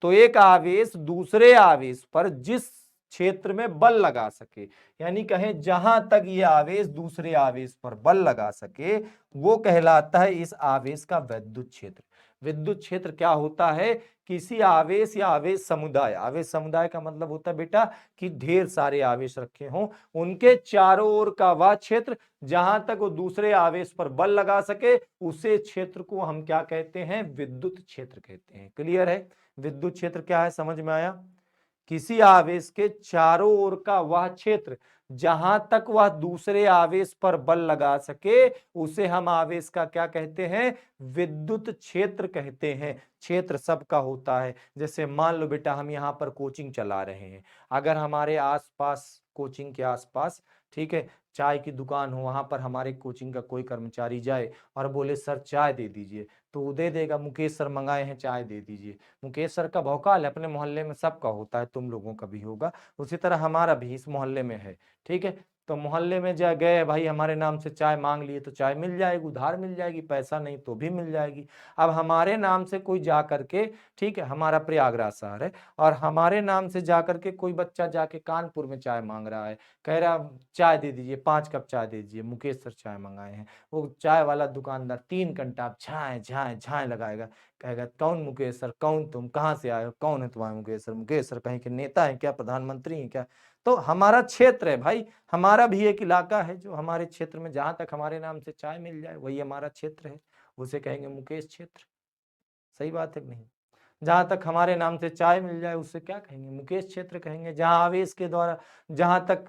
तो एक आवेश दूसरे आवेश पर जिस क्षेत्र में बल लगा सके, यानी कहें जहां तक ये आवेश दूसरे आवेश पर बल लगा सके, वो कहलाता है इस आवेश का विद्युत क्षेत्र। विद्युत क्षेत्र क्या होता है? किसी आवेश या आवेश समुदाय का मतलब होता है बेटा कि ढेर सारे आवेश रखे हों, उनके चारों ओर का वह क्षेत्र जहां तक वो दूसरे आवेश पर बल लगा सके, उसे क्षेत्र को हम क्या कहते हैं? विद्युत क्षेत्र कहते हैं। क्लियर है? विद्युत क्षेत्र क्या है, समझ में आया? किसी आवेश के चारों ओर का वह क्षेत्र जहां तक वह दूसरे आवेश पर बल लगा सके, उसे हम आवेश का क्या कहते हैं? विद्युत क्षेत्र कहते हैं। क्षेत्र सबका होता है। जैसे मान लो बेटा हम यहाँ पर कोचिंग चला रहे हैं, अगर हमारे आसपास, कोचिंग के आसपास, ठीक है, चाय की दुकान हो, वहां पर हमारे कोचिंग का कोई कर्मचारी जाए और बोले सर चाय दे दीजिए, तो वो दे देगा, मुकेश सर मंगाए हैं चाय दे दीजिए। मुकेश सर का भौकाल है, अपने मोहल्ले में सबका होता है, तुम लोगों का भी होगा, उसी तरह हमारा भी इस मोहल्ले में है। ठीक है, तो मोहल्ले में जा गए भाई, हमारे नाम से चाय मांग लिए, तो चाय मिल जाएगी, उधार मिल जाएगी, पैसा नहीं तो भी मिल जाएगी। अब हमारे नाम से कोई जा करके, ठीक है, हमारा प्रयागराज शहर है, और हमारे नाम से जा करके कोई बच्चा जाके कानपुर में चाय मांग रहा है, कह रहा चाय दे दीजिए, 5 कप चाय दे दीजिए, मुकेश सर चाय मंगाए हैं। वो चाय वाला दुकानदार 3 घंटा झाए झाए झाए लगाएगा, कहेगा कौन मुकेश सर, कौन तुम, कहाँ से आए हो, कौन है तुम्हारा मुकेश सर? मुकेश सर कहीं के नेता है क्या, प्रधानमंत्री है क्या? तो हमारा क्षेत्र है भाई, हमारा भी एक इलाका है जो हमारे क्षेत्र में जहां तक हमारे नाम से चाय मिल जाए वही हमारा क्षेत्र है, उसे कहेंगे मुकेश क्षेत्र। सही बात है कि नहीं? जहां तक हमारे नाम से चाय मिल जाए उससे क्या कहेंगे? मुकेश क्षेत्र कहेंगे। जहां आवेश के द्वारा, जहां तक,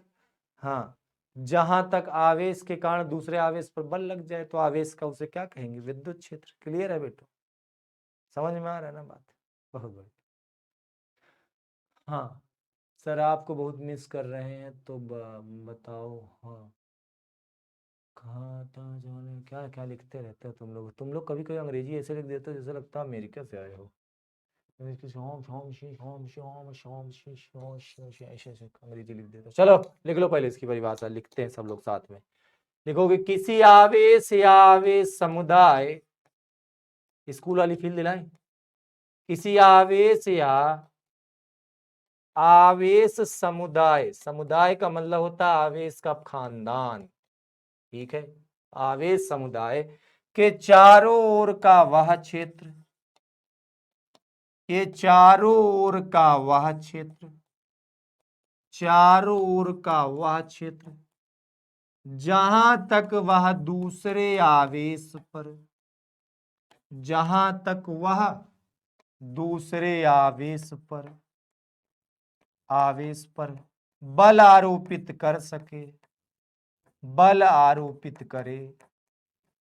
हाँ, जहां तक आवेश के कारण दूसरे आवेश पर बल लग जाए तो आवेश का उसे क्या कहेंगे? विद्युत क्षेत्र। क्लियर है बेटो? समझ में आ रहा है ना बात? बहुत बढ़िया। हाँ सर, आपको बहुत मिस कर रहे हैं, तो बताओ। हाँ, कहाँ था जाने, क्या क्या लिखते रहते हो तुम लोग कभी कभी अंग्रेजी ऐसे लिख देते हो जैसे लगता है अमेरिका से आए हो। ऐसे ऐसे अंग्रेजी लिख देते हो। चलो लिख लो, पहले इसकी परिभाषा लिखते हैं सब लोग साथ में। लिखोगे किसी आवेश या आवेश समुदाय, स्कूल वाली फील दिलाएं, किसी आवेश या आवेश समुदाय, समुदाय का मतलब होता है आवेश का खानदान, ठीक है, आवेश समुदाय के चारों ओर का वह क्षेत्र, ये चारों ओर का वह क्षेत्र, चारों ओर का वह क्षेत्र जहां तक वह दूसरे आवेश पर, जहां तक वह दूसरे आवेश पर बल आरोपित कर सके, बल आरोपित करे,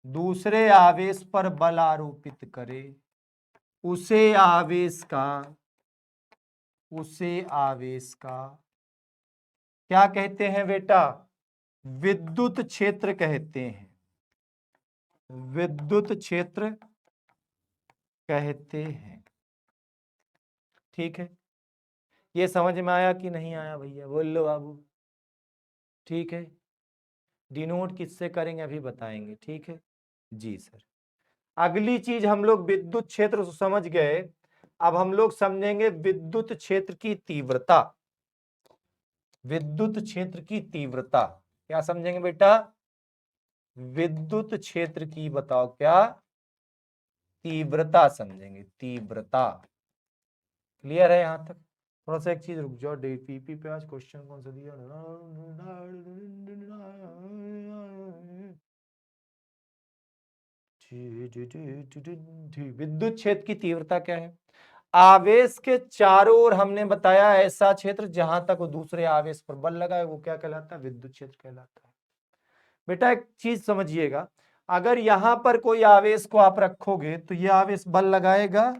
दूसरे आवेश पर बल आरोपित करे, उसे आवेश का क्या कहते हैं बेटा? विद्युत क्षेत्र कहते हैं, विद्युत क्षेत्र कहते हैं। ठीक है, ये समझ में आया कि नहीं आया भैया? बोल लो बाबू। ठीक है, डिनोट किससे करेंगे अभी बताएंगे, ठीक है जी सर। अगली चीज हम लोग विद्युत क्षेत्र तो समझ गए, अब हम लोग समझेंगे विद्युत क्षेत्र की तीव्रता। विद्युत क्षेत्र की तीव्रता क्या समझेंगे बेटा? विद्युत क्षेत्र की बताओ क्या तीव्रता समझेंगे, तीव्रता। क्लियर है यहां तक? थोड़ा सा एक चीज रुक जाओ, डीपीपी पे आज क्वेश्चन कौन सा दिया? विद्युत क्षेत्र की तीव्रता क्या है? आवेश के चारों ओर हमने बताया ऐसा क्षेत्र जहां तक वो दूसरे आवेश पर बल लगाए वो क्या कहलाता है? विद्युत क्षेत्र कहलाता है। बेटा एक चीज समझिएगा, अगर यहां पर कोई आवेश को आप रखोगे तो ये आवेश बल लगाएगा,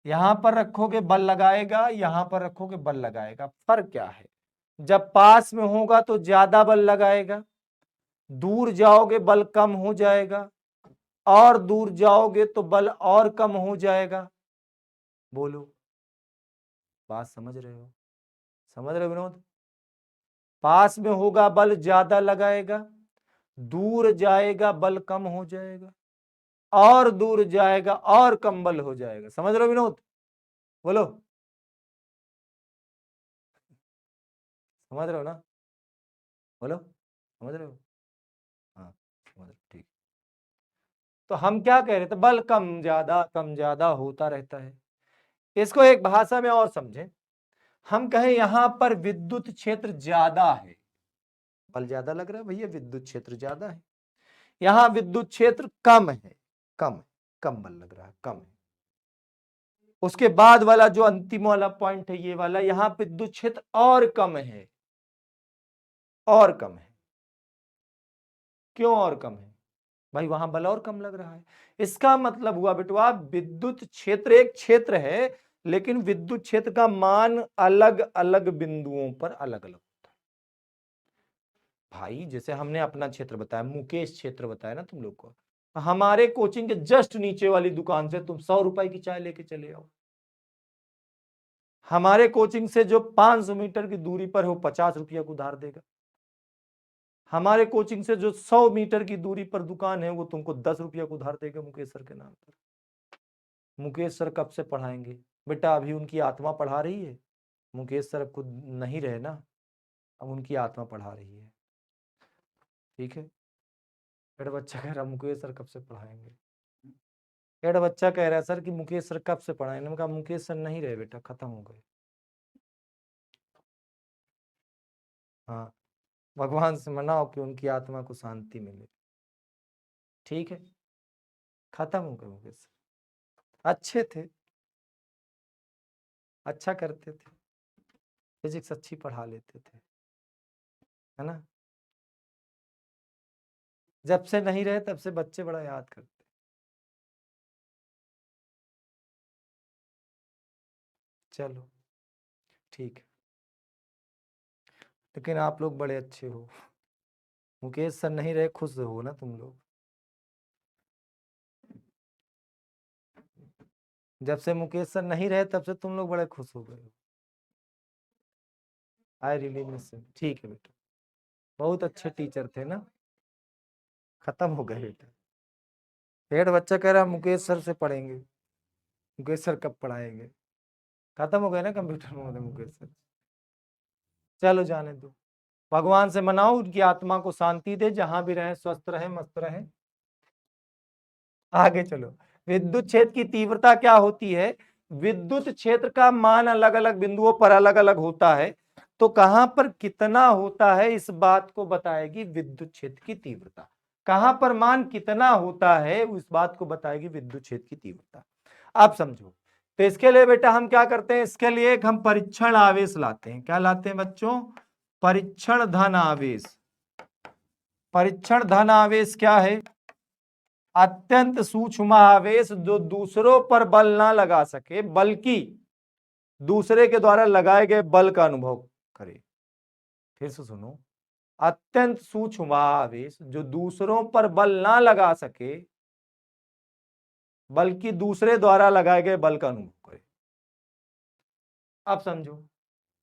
यहां पर रखोगे बल लगाएगा, यहां पर रखोगे बल लगाएगा। फर्क क्या है? जब पास में होगा तो ज्यादा बल लगाएगा, दूर जाओगे बल कम हो जाएगा, और दूर जाओगे तो बल और कम हो जाएगा। बोलो, बात समझ रहे हो? समझ रहे हो विनोद? पास में होगा बल ज्यादा लगाएगा, दूर जाएगा बल कम हो जाएगा, और दूर जाएगा और कम बल हो जाएगा। समझ रहे हो विनोद? बोलो, समझ रहे हो ना? बोलो, समझ रहे हो? हाँ समझ रहे, ठीक। तो हम क्या कह रहे थे, बल कम ज्यादा होता रहता है। इसको एक भाषा में और समझें, हम कहें यहां पर विद्युत क्षेत्र ज्यादा है, बल ज्यादा लग रहा है भैया, विद्युत क्षेत्र ज्यादा है। यहां विद्युत क्षेत्र कम है, कम बल लग रहा है, कम है। उसके बाद वाला जो अंतिम वाला पॉइंट है ये वाला, यहां विद्युत क्षेत्र और कम है, और कम है। क्यों और कम है भाई? वहां बल और कम लग रहा है। इसका मतलब हुआ बेटवा, विद्युत क्षेत्र एक क्षेत्र है, लेकिन विद्युत क्षेत्र का मान अलग अलग बिंदुओं पर अलग अलग होता है। भाई जैसे हमने अपना क्षेत्र बताया, मुकेश क्षेत्र बताया ना तुम लोग को, हमारे कोचिंग के जस्ट नीचे वाली दुकान से तुम 100 रुपए की चाय लेके चले आओ, हमारे कोचिंग से जो 500 मीटर की दूरी पर है वो 50 रुपया को उधार देगा। हमारे कोचिंग से जो 100 मीटर की दूरी पर दुकान है वो तुमको 10 रुपया को उधार देगा मुकेश सर के नाम पर। मुकेश सर कब से पढ़ाएंगे बेटा? अभी उनकी आत्मा पढ़ा रही है। मुकेश सर खुद नहीं रहे ना, अब उनकी आत्मा पढ़ा रही है। ठीक है, बेटा बच्चा कह रहा मुकेश सर कब से पढ़ाएंगे? बेटा बच्चा कह रहा है सर कि मुकेश सर कब से पढ़ाएंगे? मैंने कहा मुकेश सर नहीं रहे बेटा, खत्म हो गए। हाँ, भगवान से मनाओ कि उनकी आत्मा को शांति मिले। ठीक है, खत्म हो गए मुकेश सर। अच्छे थे, अच्छा करते थे, फिजिक्स अच्छी पढ़ा लेते थे, है ना? जब से नहीं रहे तब से बच्चे बड़ा याद करते। चलो ठीक है, लेकिन आप लोग बड़े अच्छे हो। मुकेश सर नहीं रहे, खुश हो ना तुम लोग? जब से मुकेश सर नहीं रहे तब से तुम लोग बड़े खुश हो गए। I really miss him. ठीक है बेटा, बहुत अच्छे टीचर थे ना, खत्म हो गए बेटा। पेड़ बच्चा कह रहा मुकेश सर से पढ़ेंगे, मुकेश सर कब पढ़ाएंगे? खत्म हो गए ना कंप्यूटर में मुकेश सर। चलो जाने दो, भगवान से मनाओ उनकी आत्मा को शांति दे, जहां भी रहे स्वस्थ रहे, मस्त रहे। आगे चलो, विद्युत क्षेत्र की तीव्रता क्या होती है? विद्युत क्षेत्र का मान अलग अलग बिंदुओं पर अलग अलग होता है, तो कहां पर कितना होता है इस बात को बताएगी विद्युत क्षेत्र की तीव्रता। कहां पर मान कितना होता है उस बात को बताएगी विद्युत क्षेत्र की तीव्रता। आप समझो, तो इसके लिए बेटा हम क्या करते हैं, इसके लिए एक हम परीक्षण आवेश लाते हैं। क्या लाते हैं बच्चों? परीक्षण धन आवेश। परीक्षण धन आवेश क्या है? अत्यंत सूक्ष्म आवेश जो दूसरों पर बल ना लगा सके, बल्कि दूसरे के द्वारा लगाए गए बल का अनुभव करे। फिर से सुनो, अत्यंत सूक्ष्म आवेश जो दूसरों पर बल ना लगा सके, बल्कि दूसरे द्वारा लगाए गए बल का अनुभव करे। अब समझो,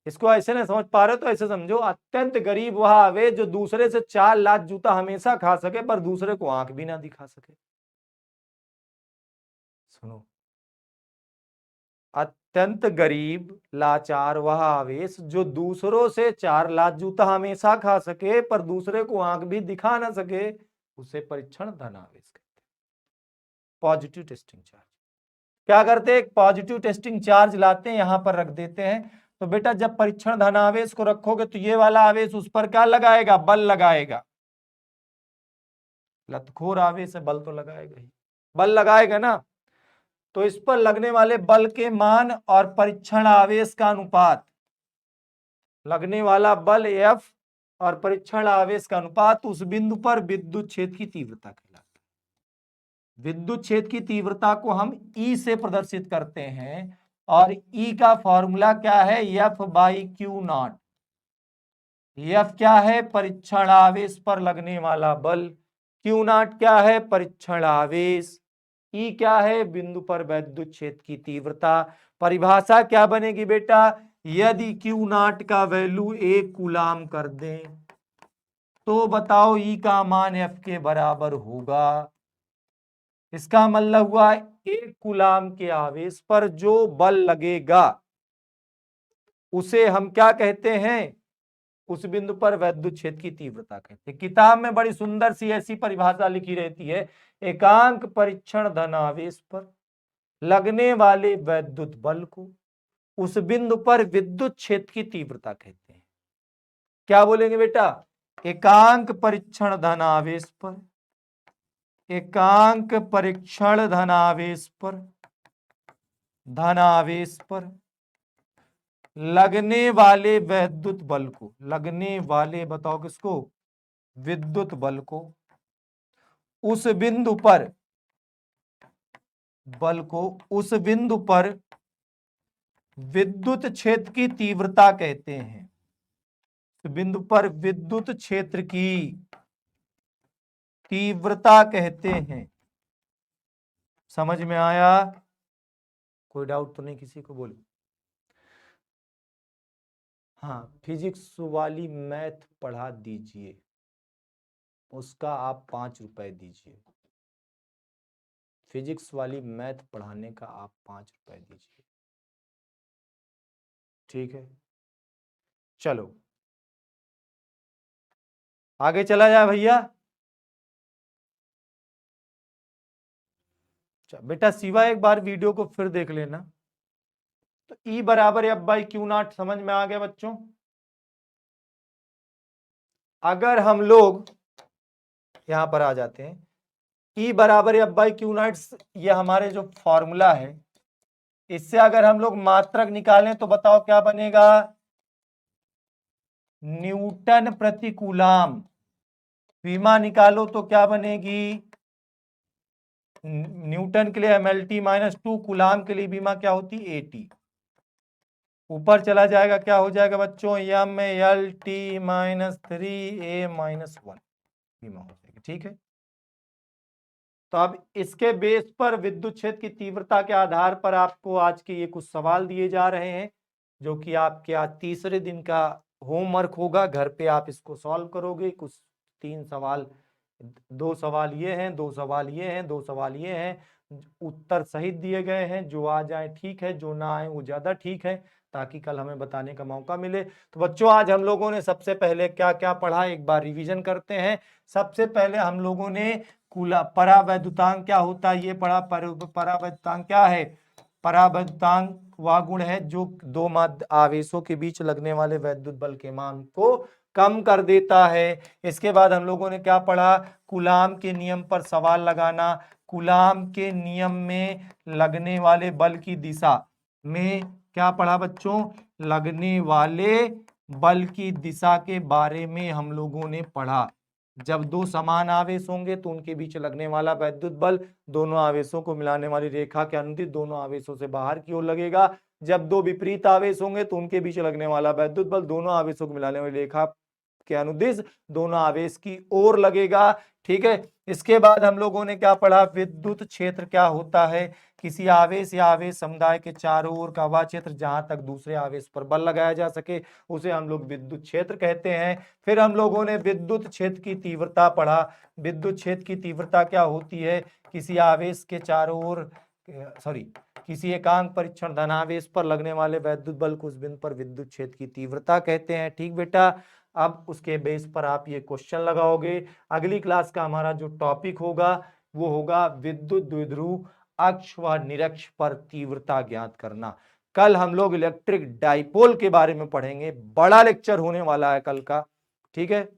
इसको ऐसे नहीं समझ पा रहे तो ऐसे समझो, अत्यंत गरीब वह आवेश जो दूसरे से 4 लाख जूता हमेशा खा सके पर दूसरे को आंख भी ना दिखा सके। सुनो, अत्यंत गरीब लाचार वह आवेश जो दूसरों से 4 लाख जूता हमेशा खा सके पर दूसरे को आंख भी दिखा ना सके, उसे परीक्षण धन आवेश कहते हैं। पॉजिटिव टेस्टिंग चार्ज क्या करते हैं? एक पॉजिटिव टेस्टिंग चार्ज लाते हैं, यहां पर रख देते हैं। तो बेटा जब परीक्षण धन आवेश को रखोगे तो ये वाला आवेश उस पर क्या लगाएगा? बल लगाएगा। लतखोर आवेश है, बल तो लगाएगा ही, बल लगाएगा ना। तो इस पर लगने वाले बल के मान और परीक्षण आवेश का अनुपात, लगने वाला बल F और परीक्षण आवेश का अनुपात, उस बिंदु पर विद्युत क्षेत्र की तीव्रता कहलाता है। विद्युत क्षेत्र की तीव्रता को हम E से प्रदर्शित करते हैं, और E का फॉर्मूला क्या है? F/Q0। F क्या है? परीक्षण आवेश पर लगने वाला बल। Q नॉट क्या है? परीक्षण आवेश। E क्या है? बिंदु पर वैद्युत क्षेत्र की तीव्रता। परिभाषा क्या बनेगी बेटा? यदि Q नॉट का वैल्यू 1 कूलाम कर दें तो बताओ E का मान F के बराबर होगा। इसका मतलब हुआ 1 कूलाम के आवेश पर जो बल लगेगा उसे हम क्या कहते हैं? उस बिंदु पर वैद्युत क्षेत्र की तीव्रता कहते हैं। किताब में बड़ी सुंदर सी ऐसी परिभाषा लिखी रहती है, एकांक परीक्षण धनावेश पर लगने वाले वैद्युत बल को उस बिंदु पर विद्युत क्षेत्र की तीव्रता कहते हैं। क्या बोलेंगे बेटा? एकांक परीक्षण धनावेश पर, एकांक परीक्षण धनावेश पर लगने वाले वैद्युत बल को, लगने वाले बताओ किसको? विद्युत बल को उस बिंदु पर, बल को उस बिंदु पर विद्युत क्षेत्र की तीव्रता कहते हैं। बिंदु पर विद्युत क्षेत्र की तीव्रता कहते हैं। समझ में आया? कोई डाउट तो नहीं किसी को? बोलो। हाँ, फिजिक्स वाली मैथ पढ़ा दीजिए, उसका आप 5 रुपए दीजिए। फिजिक्स वाली मैथ पढ़ाने का आप 5 रुपए दीजिए, ठीक है? चलो आगे चला जाए भैया। बेटा शिवा एक बार वीडियो को फिर देख लेना। तो E बराबर F बाई क्यू नॉट समझ में आ गया बच्चों? अगर हम लोग यहां पर आ जाते हैं, E बराबर F बाई क्यू नॉट, ये हमारे जो फॉर्मूला है, इससे अगर हम लोग मात्रक निकालें तो बताओ क्या बनेगा? न्यूटन प्रति कूलाम। विमा निकालो तो क्या बनेगी? न्यूटन के लिए mLt माइनस 2, कूलाम के लिए विमा क्या होती? AT। ऊपर चला जाएगा, क्या हो जाएगा बच्चों? mLt माइनस 3A माइनस 1 विमा हो जाएगी, ठीक है? तो अब इसके बेस पर विद्युत क्षेत्र की तीव्रता के आधार पर आपको आज के ये कुछ सवाल दिए जा रहे हैं, जो कि आपके आज तीसरे दिन का होमवर्क होगा। घर पे आप इसको सॉल्व करोगे। कुछ 3 सवाल, 2 सवाल ये हैं, 2 सवाल ये हैं, 2 सवाल ये हैं। उत्तर सही दिए गए हैं, जो आ जाए ठीक है, जो ना आए वो ज्यादा ठीक है, ताकि कल हमें बताने का मौका मिले। तो बच्चों आज हम लोगों ने सबसे पहले क्या क्या पढ़ा, एक बार रिवीजन करते हैं। सबसे पहले हम लोगों ने परावैद्युतांक क्या होता है ये पढ़ा। परावैद्युतांक क्या है? परावैद्युतांक वह गुण है जो दो माध्य आवेशों के बीच लगने वाले वैद्युत बल के मान को कम कर देता है। इसके बाद हम लोगों ने क्या पढ़ा? कूलाम के नियम पर सवाल लगाना। कूलाम के नियम में लगने वाले बल की दिशा में क्या पढ़ा बच्चों? लगने वाले बल की दिशा के बारे में हम लोगों ने पढ़ा। जब दो समान आवेश होंगे तो उनके बीच लगने वाला वैद्युत बल दोनों आवेशों को मिलाने वाली रेखा के अनुदिश दोनों आवेशों से बाहर की ओर लगेगा। जब दो विपरीत आवेश होंगे तो उनके बीच लगने वाला वैद्युत बल दोनों आवेशों को मिलाने वाली रेखा के अनुदिश दोनों आवेश की ओर लगेगा, ठीक है? इसके बाद हम लोगों ने क्या पढ़ा? विद्युत क्षेत्र क्या होता है? किसी आवेश या आवेश समुदाय के चारों ओर का वह क्षेत्र जहां तक दूसरे आवेश पर बल लगाया जा सके उसे हम लोग विद्युत क्षेत्र कहते हैं। फिर हम लोगों ने विद्युत क्षेत्र की तीव्रता पढ़ा। विद्युत क्षेत्र की तीव्रता क्या होती है? किसी आवेश के चारों ओर किसी एकांक परीक्षण धनावेश पर लगने वाले वैद्युत बल को उस बिंदु पर विद्युत क्षेत्र की तीव्रता कहते हैं, ठीक बेटा? अब उसके बेस पर आप ये क्वेश्चन लगाओगे। अगली क्लास का हमारा जो टॉपिक होगा वो होगा विद्युत द्विध्रुव अक्ष व निरक्ष पर तीव्रता ज्ञात करना। कल हम लोग इलेक्ट्रिक डाइपोल के बारे में पढ़ेंगे। बड़ा लेक्चर होने वाला है कल का, ठीक है?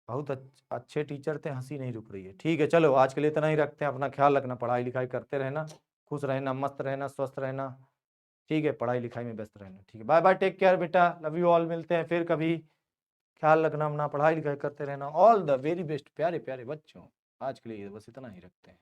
बहुत अच्छे टीचर थे, हंसी नहीं रुक रही है। ठीक है, चलो आज के लिए इतना ही रखते हैं। अपना ख्याल रखना, पढ़ाई लिखाई करते रहना, खुश रहना, मस्त रहना, स्वस्थ रहना, ठीक है? पढ़ाई लिखाई में व्यस्त रहना, ठीक है? बाय बाय, टेक केयर बेटा, लव यू ऑल। मिलते हैं फिर कभी। ख्याल रखना अपना, पढ़ाई लिखाई करते रहना। ऑल द वेरी बेस्ट प्यारे प्यारे बच्चों। आज के लिए बस इतना ही रखते हैं।